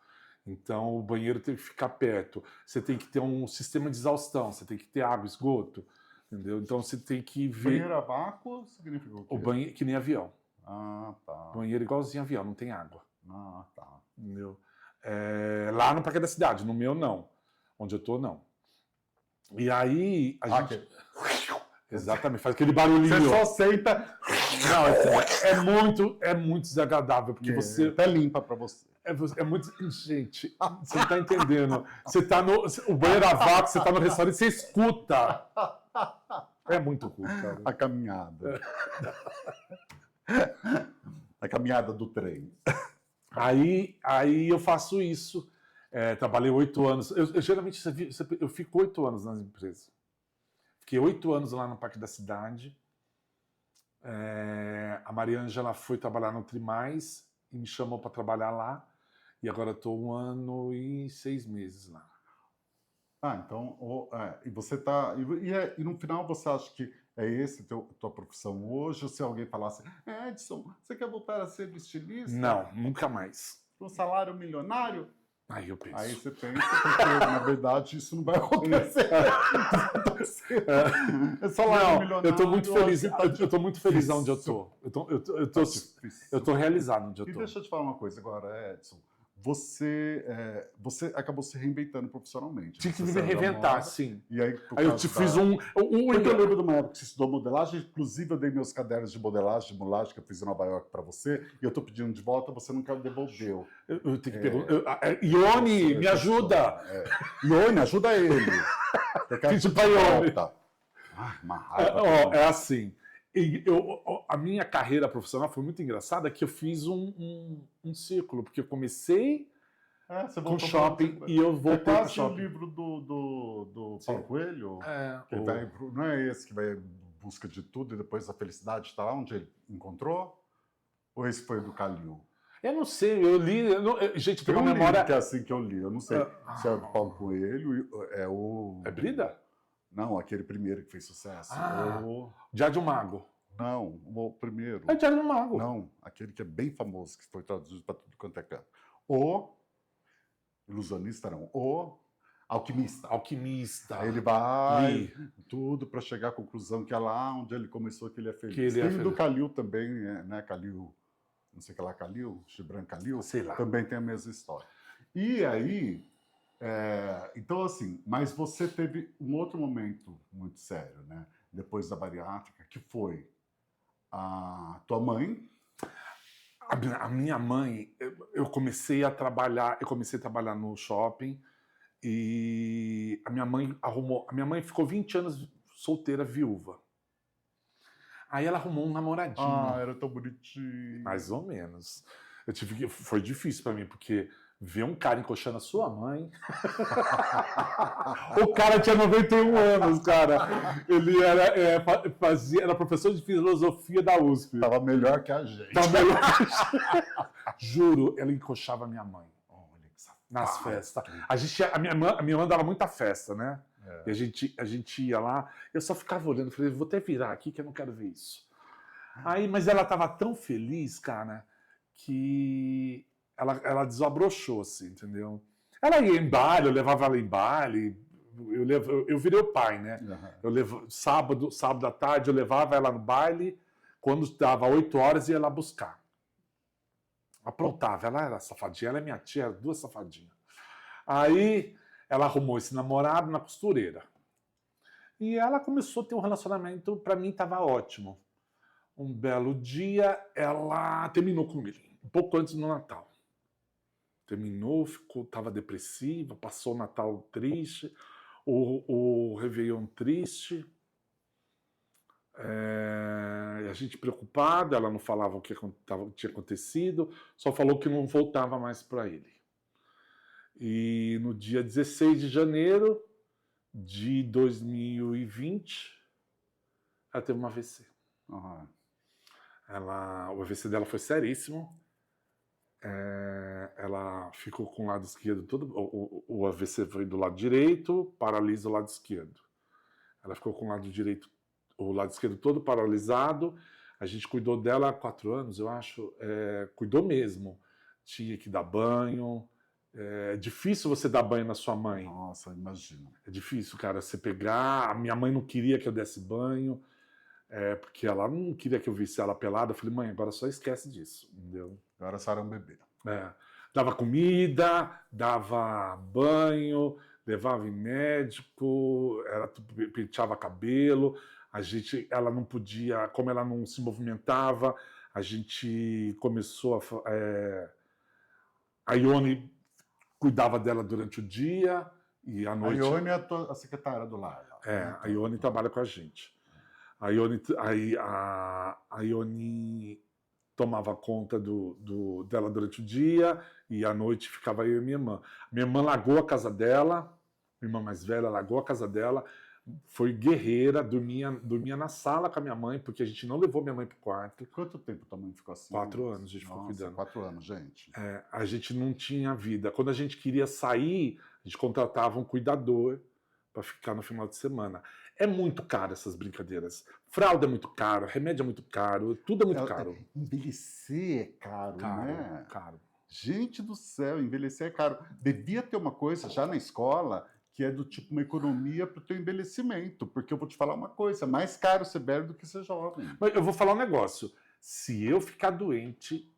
Então o banheiro tem que ficar perto. Você tem que ter um sistema de exaustão, você tem que ter água, esgoto, entendeu? Então você tem que ver Banheiro a vácuo significa o quê? o banheiro que nem avião. Ah, tá. Banheiro igualzinho avião, não tem água. Ah, tá. Entendeu? Lá no Parque da Cidade, no meu não. Onde eu tô, não. E aí a gente. Exatamente, faz aquele barulhinho. Você só senta. Não, é muito desagradável, porque você. Até limpa pra você. É muito. Gente, você não tá entendendo. Você tá no. O banheiro a vácuo, você tá no restaurante, você escuta. É muito ruim, cara. A caminhada. A caminhada do trem. Aí eu faço isso. Trabalhei 8 anos. Geralmente eu fico 8 anos nas empresas. Fiquei 8 anos lá no Parque da Cidade. A Mariângela foi trabalhar no Trimais e me chamou para trabalhar lá. E agora estou 1 ano e 6 meses lá. Então, e você tá. E no final você acha que é esse tua profissão hoje? Ou se alguém falasse, Edson, você quer voltar a ser estilista? Não, nunca mais. Um salário milionário? Aí eu penso. Aí você pensa, porque na verdade isso não vai acontecer. É salário milionário. Eu estou muito feliz. Eu acho que Eu estou muito feliz onde eu estou. Eu estou realizado onde eu E estou. deixa eu te falar uma coisa agora, Edson. Você acabou se reinventando profissionalmente. Tinha que Você me saiu da reinventar, moda, sim. E aí, Aí eu te fiz Porque eu lembro de uma época que você estudou modelagem, inclusive eu dei meus cadernos de modelagem, de mulagem que eu fiz em Nova York para você, e eu tô pedindo de volta, você nunca devolveu. Eu tenho que perguntar. Ione, me ajuda! Ione, ajuda ele. Pedi pra Ione. Uma raiva. É assim. A minha carreira profissional foi muito engraçada, que eu fiz um círculo, porque eu comecei você com shopping e eu voltei para quase o shopping. livro do Paulo Coelho. Não é esse que vai em busca de tudo e depois a felicidade está lá onde ele encontrou? Ou esse foi do Calil? Eu não sei, eu li. Gente, tem uma memória memória. que é assim que eu li, eu não sei se é do Paulo Coelho, É Brida? Não, aquele primeiro que fez sucesso. Diário de um Mago. Não, o primeiro. É Diário de um Mago. Não, aquele que é bem famoso, que foi traduzido para tudo quanto é canto. O ilusionista, não. O alquimista. Alquimista. Aí ele vai tudo para chegar à conclusão que é lá onde ele começou que ele é feliz. Tem do Calil também, né? Calil, não sei o que lá, Calil, Gibran Calil. Sei lá. Também tem a mesma história. E aí... então, assim, mas você teve um outro momento muito sério, né? Depois da bariátrica, que foi a tua mãe. A minha mãe, eu comecei a trabalhar no shopping e a minha mãe ficou 20 anos solteira, viúva. Aí ela arrumou um namoradinho. Era tão bonitinho. Mais ou menos. Foi difícil para mim, porque ver um cara encoxando a sua mãe. O cara tinha 91 anos, cara. Ele era professor de filosofia da USP. Tava melhor que a gente. Juro, ela encoxava a minha mãe. Olha que safado. Nas festas. A minha irmã dava muita festa, né? E a gente ia lá. Eu só ficava olhando. Falei, vou até virar aqui que eu não quero ver isso. Mas ela tava tão feliz, cara, que... Ela desabrochou, assim, entendeu? Ela ia em baile, eu levava ela em baile, eu virei o pai, né? Sábado à tarde eu levava ela no baile, quando dava 8 horas ia lá buscar. Aprontava, ela era safadinha, ela é minha tia, 2 safadinhas. Aí ela arrumou esse namorado na costureira. E ela começou a ter um relacionamento, pra mim tava ótimo. Um belo dia, ela terminou com ele. um pouco antes do Natal. Terminou, estava depressiva, passou o Natal triste, o Réveillon triste. A gente preocupada, ela não falava o que tinha acontecido, só falou que não voltava mais para ele. E no dia 16 de janeiro de 2020, ela teve um AVC. Uhum. O AVC dela foi seríssimo. Ela ficou com o lado esquerdo todo. O AVC foi do lado direito, paralisa o lado esquerdo. Ela ficou com o lado direito, o lado esquerdo todo paralisado. A gente cuidou dela há 4 anos, eu acho. Cuidou mesmo. Tinha que dar banho. É difícil você dar banho na sua mãe. Nossa, imagino. É difícil, cara, você pegar. A minha mãe não queria que eu desse banho, porque ela não queria que eu visse ela pelada. Eu falei, mãe, agora só esquece disso, entendeu? Agora a senhora é um bebê. Dava comida, dava banho, levava em médico, ela penteava cabelo. Ela não podia, como ela não se movimentava, a gente começou a Ione cuidava dela durante o dia e à noite. A Ione é a secretária do lar. A Ione trabalha com a gente. A Ione tomava conta dela durante o dia e à noite ficava eu e minha irmã. Minha irmã largou a casa dela, minha irmã mais velha largou a casa dela, foi guerreira, dormia na sala com a minha mãe, porque a gente não levou minha mãe pro quarto. Quanto tempo tua mãe ficou assim? 4 anos a gente ficou cuidando. 4 anos, gente. A gente não tinha vida. Quando a gente queria sair, a gente contratava um cuidador para ficar no final de semana. É muito caro essas brincadeiras. Fralda é muito caro, remédio é muito caro, tudo é muito caro. Envelhecer é caro, né? Caro. Gente do céu, envelhecer é caro. Devia ter uma coisa já na escola que é do tipo uma economia para o teu envelhecimento, porque eu vou te falar uma coisa, é mais caro ser velho do que ser jovem. Mas eu vou falar um negócio. Se eu ficar doente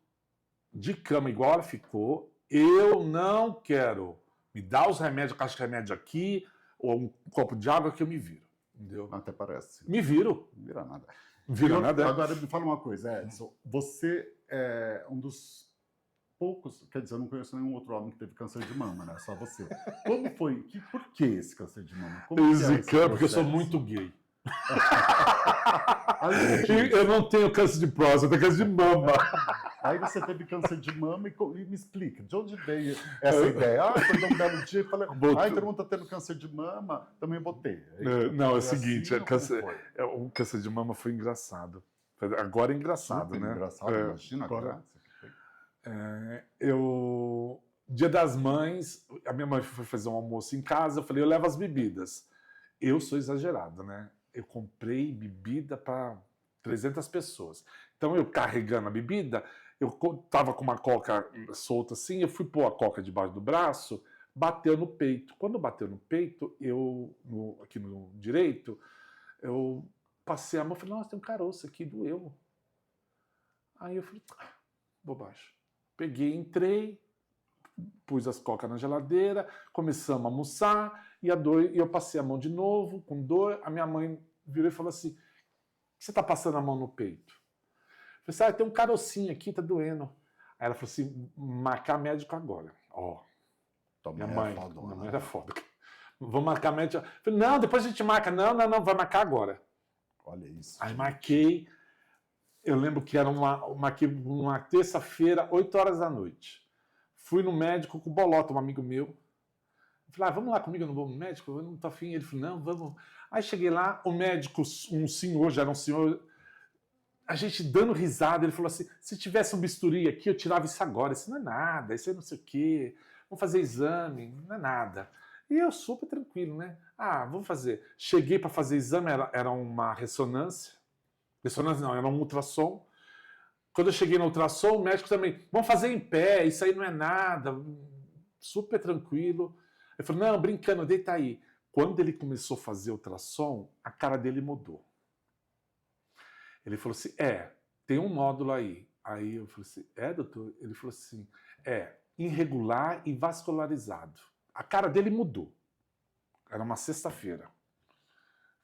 de cama igual ela ficou, eu não quero. Me dá os remédios, caixa de remédio aqui, ou um copo de água que eu me viro. Entendeu? Até parece. Me viro. Não vira nada. Vira nada. Agora me fala uma coisa, Edson. Você é um dos poucos, quer dizer, eu não conheço nenhum outro homem que teve câncer de mama, né? Só você. Como foi? Por que esse câncer de mama? Porque eu sou muito gay. Eu não tenho câncer de próstata, eu tenho câncer de mama. Aí você teve câncer de mama e me explica, de onde veio essa ideia? Acordou um belo dia e falei, todo mundo está tendo câncer de mama, também botei. Não, é o seguinte, o câncer de mama foi engraçado. Agora é engraçado, né? Engraçado, imagina agora. Dia das Mães, a minha mãe foi fazer um almoço em casa, eu falei, eu levo as bebidas. Eu sou exagerado, né? Eu comprei bebida para 300 pessoas. Então, eu carregando a bebida, eu tava com uma coca solta assim, eu fui pôr a coca debaixo do braço, bateu no peito. Quando bateu no peito, aqui no direito, eu passei a mão e falei, nossa, tem um caroço aqui, doeu. Aí eu falei, bobagem. Peguei, entrei, pus as cocas na geladeira, começamos a almoçar, e eu passei a mão de novo, com dor. A minha mãe virou e falou assim, o que você está passando a mão no peito? Eu falei assim, tem um carocinho aqui, tá doendo. Aí ela falou assim, marcar médico agora. Minha mãe era foda. Vou marcar médico. Eu falei, não, depois a gente marca. Não, vai marcar agora. Olha isso. Aí marquei. Eu lembro que era uma terça-feira, 8 horas da noite. Fui no médico com o Bolota, um amigo meu. Falei, vamos lá comigo, eu não vou no médico? Eu não tô afim. Ele falou, não, vamos. Aí cheguei lá, o médico, um senhor, já era um senhor, a gente dando risada, ele falou assim, se tivesse um bisturi aqui, eu tirava isso agora. Isso não é nada, isso é não sei o quê. Vamos fazer exame, não é nada. E eu super tranquilo, né? Vamos fazer. Cheguei para fazer exame, era uma ressonância. Ressonância não, era um ultrassom. Quando eu cheguei no ultrassom, o médico também, vamos fazer em pé, isso aí não é nada. Super tranquilo. Ele falou, não, brincando, deita aí. Quando ele começou a fazer ultrassom, a cara dele mudou. Ele falou assim, tem um nódulo aí. Aí eu falei assim, doutor? Ele falou assim, irregular e vascularizado. A cara dele mudou. Era uma sexta-feira.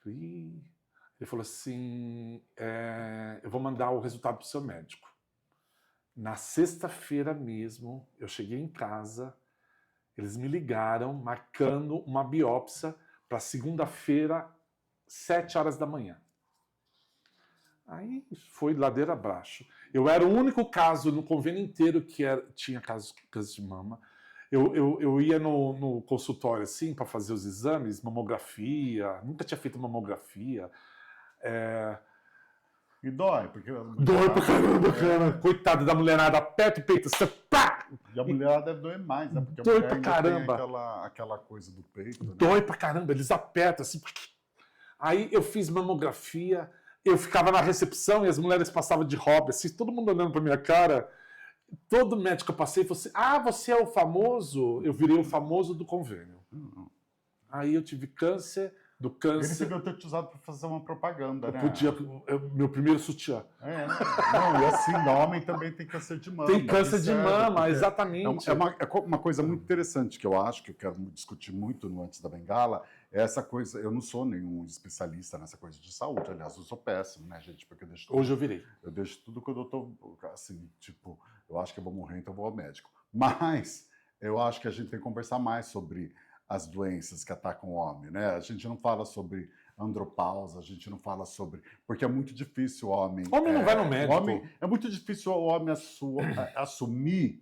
Ele falou assim, eu vou mandar o resultado para o seu médico. Na sexta-feira mesmo, eu cheguei em casa, eles me ligaram marcando uma biópsia para segunda-feira, 7 horas da manhã. Aí foi ladeira abaixo. Eu era o único caso no convênio inteiro que tinha câncer de mama. Eu ia no consultório assim para fazer os exames, mamografia, nunca tinha feito mamografia. E dói, porque... Dói pra caramba, cara. Coitado da mulherada, aperta o peito, você pá! E a mulher deve doer mais, né? Porque a Dói mulher pra ainda caramba. tem aquela coisa do peito. Né? Dói pra caramba, eles apertam assim. Aí eu fiz mamografia, eu ficava na recepção e as mulheres passavam de hobby, assim, todo mundo olhando pra minha cara. Todo médico que eu passei falou assim: ah, você é o famoso? Eu virei o famoso do convênio. Aí eu tive câncer, do câncer. Eles deviam ter te usado para fazer uma propaganda, né? Podia, meu primeiro sutiã. Não, e assim, homem também tem câncer de mama. Tem câncer de mama, exatamente. É uma coisa muito interessante que eu acho, que eu quero discutir muito no Antes da Bengala, é essa coisa, eu não sou nenhum especialista nessa coisa de saúde, aliás, eu sou péssimo, né, gente? Porque hoje eu virei. Eu deixo tudo quando eu tô, assim, tipo, eu acho que eu vou morrer, então eu vou ao médico. Mas eu acho que a gente tem que conversar mais sobre as doenças que atacam o homem, né? A gente não fala sobre andropausa, a gente não fala sobre... Porque é muito difícil o homem... Homem não vai no médico. É muito difícil o homem assumir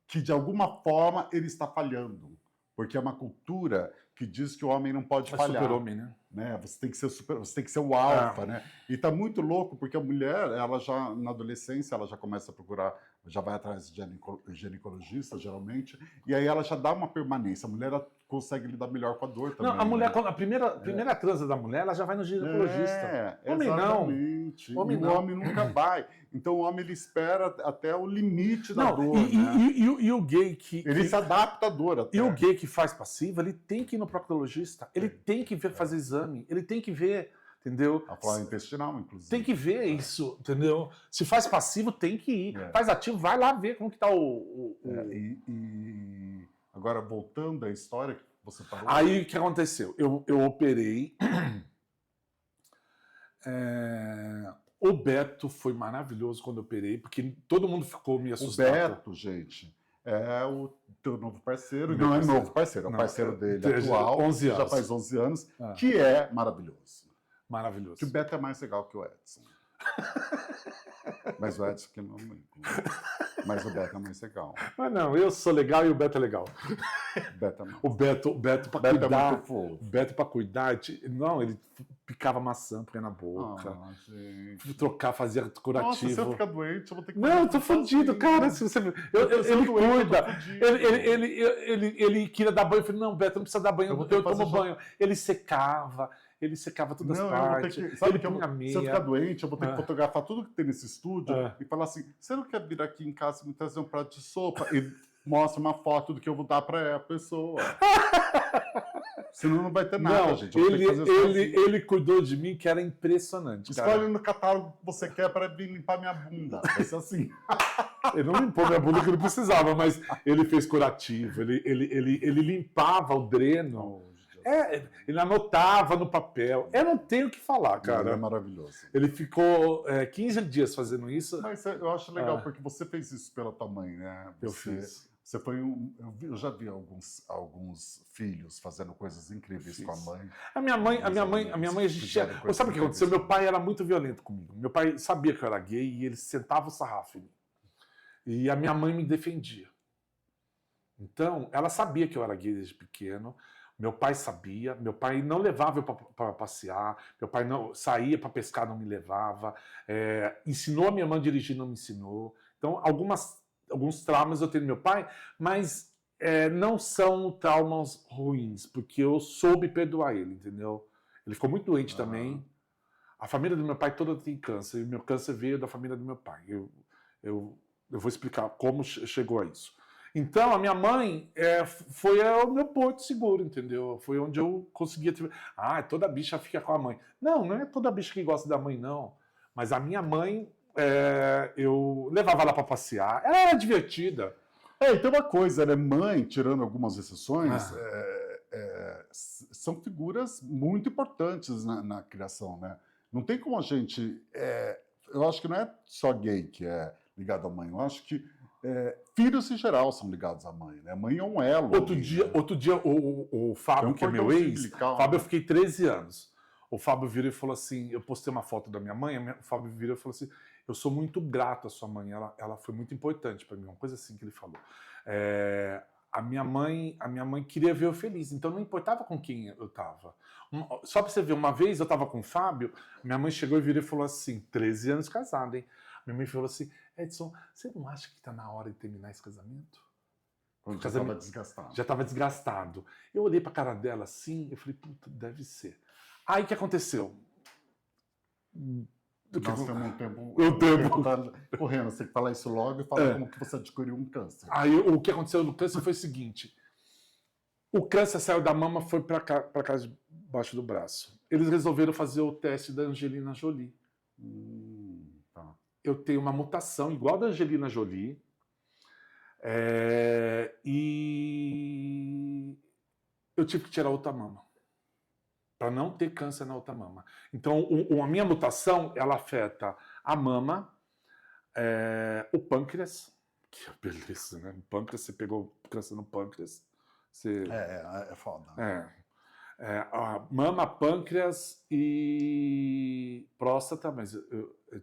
que, de alguma forma, ele está falhando. Porque é uma cultura que diz que o homem não pode falhar. Super-homem, né? Você tem que ser você tem que ser o alfa, né? E tá muito louco porque a mulher, ela já na adolescência, ela já começa a procurar, já vai atrás de ginecologista geralmente, e aí ela já dá uma permanência. A mulher ela consegue lidar melhor com a dor também. Não, a mulher, né? a primeira transa da mulher, ela já vai no ginecologista. Homem exatamente. Homem e não. o homem nunca vai. Então o homem ele espera até o limite da dor. E o gay que ele se adapta à dor até. E o gay que faz passiva, ele tem que ir no proctologista, ele tem que fazer exame, ele tem que ver, entendeu? A flora intestinal, inclusive. Tem que ver isso, entendeu? Se faz passivo, tem que ir. Faz ativo, vai lá ver como que tá Agora, voltando à história que você falou... Aí, o que aconteceu? Eu operei... O Beto foi maravilhoso quando eu operei, porque todo mundo ficou me assustado. O Beto, gente, é o teu novo parceiro. Não é novo parceiro, é o parceiro dele atual, 11 anos. Já faz 11 anos, que é maravilhoso. Maravilhoso. Que o Beto é mais legal que o Edson. Mas o Edson que não é muito. Mas o Beto é mais legal. Mas não, eu sou legal e o Beto é legal. O Beto para cuidar. É muito fofo. O Beto para cuidar. Não, ele picava maçã, põe na boca. Gente. Trocar, fazia curativo. Nossa, se eu ficar doente, eu vou ter que... Não, eu tô fudido, cara. Se você... ele cuida. Ele queria dar banho. Eu falei, não, Beto, não precisa dar banho. Eu tomo banho. Ele secava todas as partes. Sabe que se eu ficar doente, eu vou ter que fotografar tudo que tem nesse estúdio e falar assim, você não quer vir aqui em casa e me trazer um prato de sopa? E mostra uma foto do que eu vou dar para a pessoa. Senão não vai ter nada, gente. Ele cuidou de mim, que era impressionante. Escolhe no catálogo que você quer para vir limpar minha bunda. Vai ser assim. Ele não limpou minha bunda que eu não precisava, mas ele fez curativo, ele limpava o dreno. Ele anotava no papel. Eu não tenho o que falar, cara. Ele é maravilhoso. Ele ficou 15 dias fazendo isso. Mas eu acho legal, porque você fez isso pela tua mãe, né? Eu fiz. Você foi eu já vi alguns filhos fazendo coisas incríveis com a mãe. A minha mãe, a gente sabe o que aconteceu? Meu pai era muito violento comigo. Meu pai sabia que eu era gay e ele sentava o sarrafo em mim. E a minha mãe me defendia. Então, ela sabia que eu era gay desde pequeno. Meu pai sabia, meu pai não levava eu para passear, meu pai não saía para pescar, não me levava, ensinou a minha mãe a dirigir, não me ensinou. Então, alguns traumas eu tenho do meu pai, mas não são traumas ruins, porque eu soube perdoar ele, entendeu? Ele ficou muito doente também. A família do meu pai toda tem câncer, e o meu câncer veio da família do meu pai. Eu vou explicar como chegou a isso. Então, a minha mãe foi o meu porto seguro, entendeu? Foi onde eu conseguia... toda bicha fica com a mãe. Não é toda bicha que gosta da mãe, não. Mas a minha mãe, eu levava ela para passear. Ela era divertida. E tem uma coisa, né? Mãe, tirando algumas exceções, são figuras muito importantes na criação, né? Não tem como a gente... eu acho que não é só gay que é ligado à mãe. Eu acho que filhos em geral são ligados à mãe, né? A mãe é um elo. Outro dia o Fábio, que é meu ex, Fábio, eu fiquei 13 anos. O Fábio virou e falou assim, eu postei uma foto da minha mãe, o Fábio virou e falou assim, eu sou muito grato à sua mãe, ela foi muito importante para mim, uma coisa assim que ele falou. A minha mãe queria ver eu feliz, então não importava com quem eu estava. Só para você ver, uma vez eu estava com o Fábio, minha mãe chegou e virou e falou assim, 13 anos casada, hein? Minha mãe falou assim, Edson, você não acha que está na hora de terminar esse casamento? Quando já estava desgastado. Já estava desgastado. Eu olhei para a cara dela assim, eu falei, puta, deve ser. Aí o que aconteceu? Nós temos um tempo. O tempo tá correndo, você tem que falar isso logo e falar como que você adquiriu um câncer. Aí o que aconteceu no câncer foi o seguinte: o câncer saiu da mama, foi para casa debaixo do braço. Eles resolveram fazer o teste da Angelina Jolie. Tá. Eu tenho uma mutação igual da Angelina Jolie. E eu tive que tirar outra mama para não ter câncer na outra mama. Então, a minha mutação, ela afeta a mama, o pâncreas, que é beleza, né? O pâncreas, você pegou câncer no pâncreas. Você... É foda. A mama, pâncreas e próstata, mas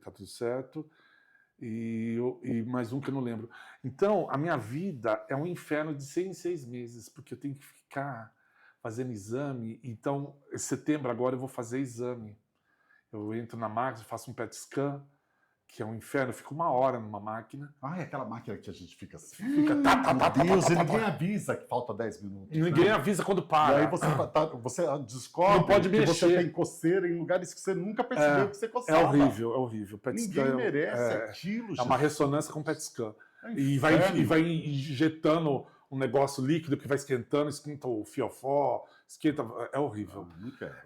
tá tudo certo. E mais um que eu não lembro. Então, a minha vida é um inferno de 6 em 6 meses, porque eu tenho que ficar fazendo exame. Então, em setembro agora eu vou fazer exame. Eu entro na máquina, faço um PET scan, que é um inferno, eu fico 1 hora numa máquina. É aquela máquina que a gente fica assim. Fica Deus, e ninguém avisa que falta 10 minutos. Ninguém avisa quando para. E aí você descobre não pode que mexer. você tem coceira em lugares que você nunca percebeu que você coçava. É horrível. PET scan ninguém merece aquilo, gente. É uma ressonância com PET scan. E vai injetando um negócio líquido que vai esquentando, esquenta o fiofó, esquenta... É horrível.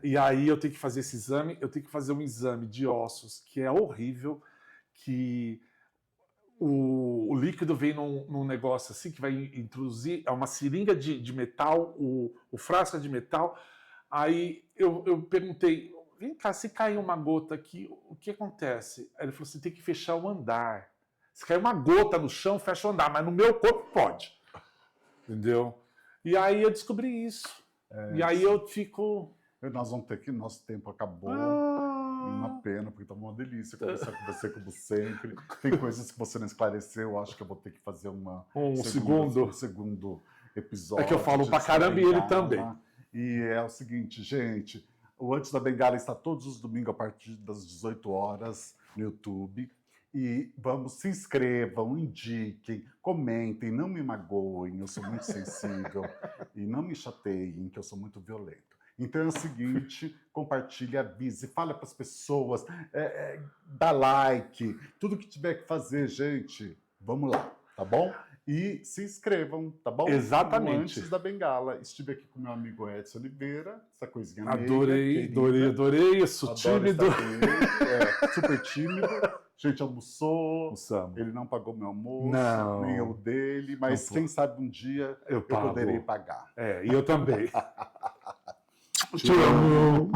E aí eu tenho que fazer esse exame, eu tenho que fazer um exame de ossos, que é horrível, que o líquido vem num negócio assim, que vai introduzir, é uma seringa de metal, o frasco é de metal. Aí eu perguntei, vem cá, se cair uma gota aqui, o que acontece? Aí ele falou assim, tem que fechar o andar. Se cair uma gota no chão, fecha o andar, mas no meu corpo pode. Entendeu? E aí eu descobri isso. E aí eu fico... Nós vamos ter que... Nosso tempo acabou. Uma pena, porque tá uma delícia conversar com você, como sempre. Tem coisas que você não esclareceu. Acho que eu vou ter que fazer um segundo episódio. É que eu falo pra caramba e ele também. E é o seguinte, gente. O Antes da Bengala está todos os domingos a partir das 18 horas no YouTube. E se inscrevam, indiquem, comentem, não me magoem, eu sou muito sensível. E não me chateiem, que eu sou muito violento. Então é o seguinte, compartilhe, avise, fale para as pessoas, dá like, tudo que tiver que fazer, gente, vamos lá, tá bom? E se inscrevam, tá bom? Exatamente. Antes da Bengala. Estive aqui com meu amigo Edson Oliveira, essa coisinha adorei, eu sou tímido. Super tímido. A gente almoçou, Almoçamos. Ele não pagou meu almoço, não. nem eu dele, mas quem sabe um dia eu poderei pagar. E eu também. Te amo.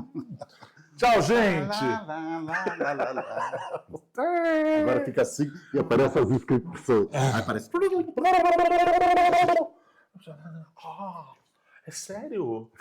Tchau, gente. Agora fica assim e aparece as inscrições. Aí aparece. É sério?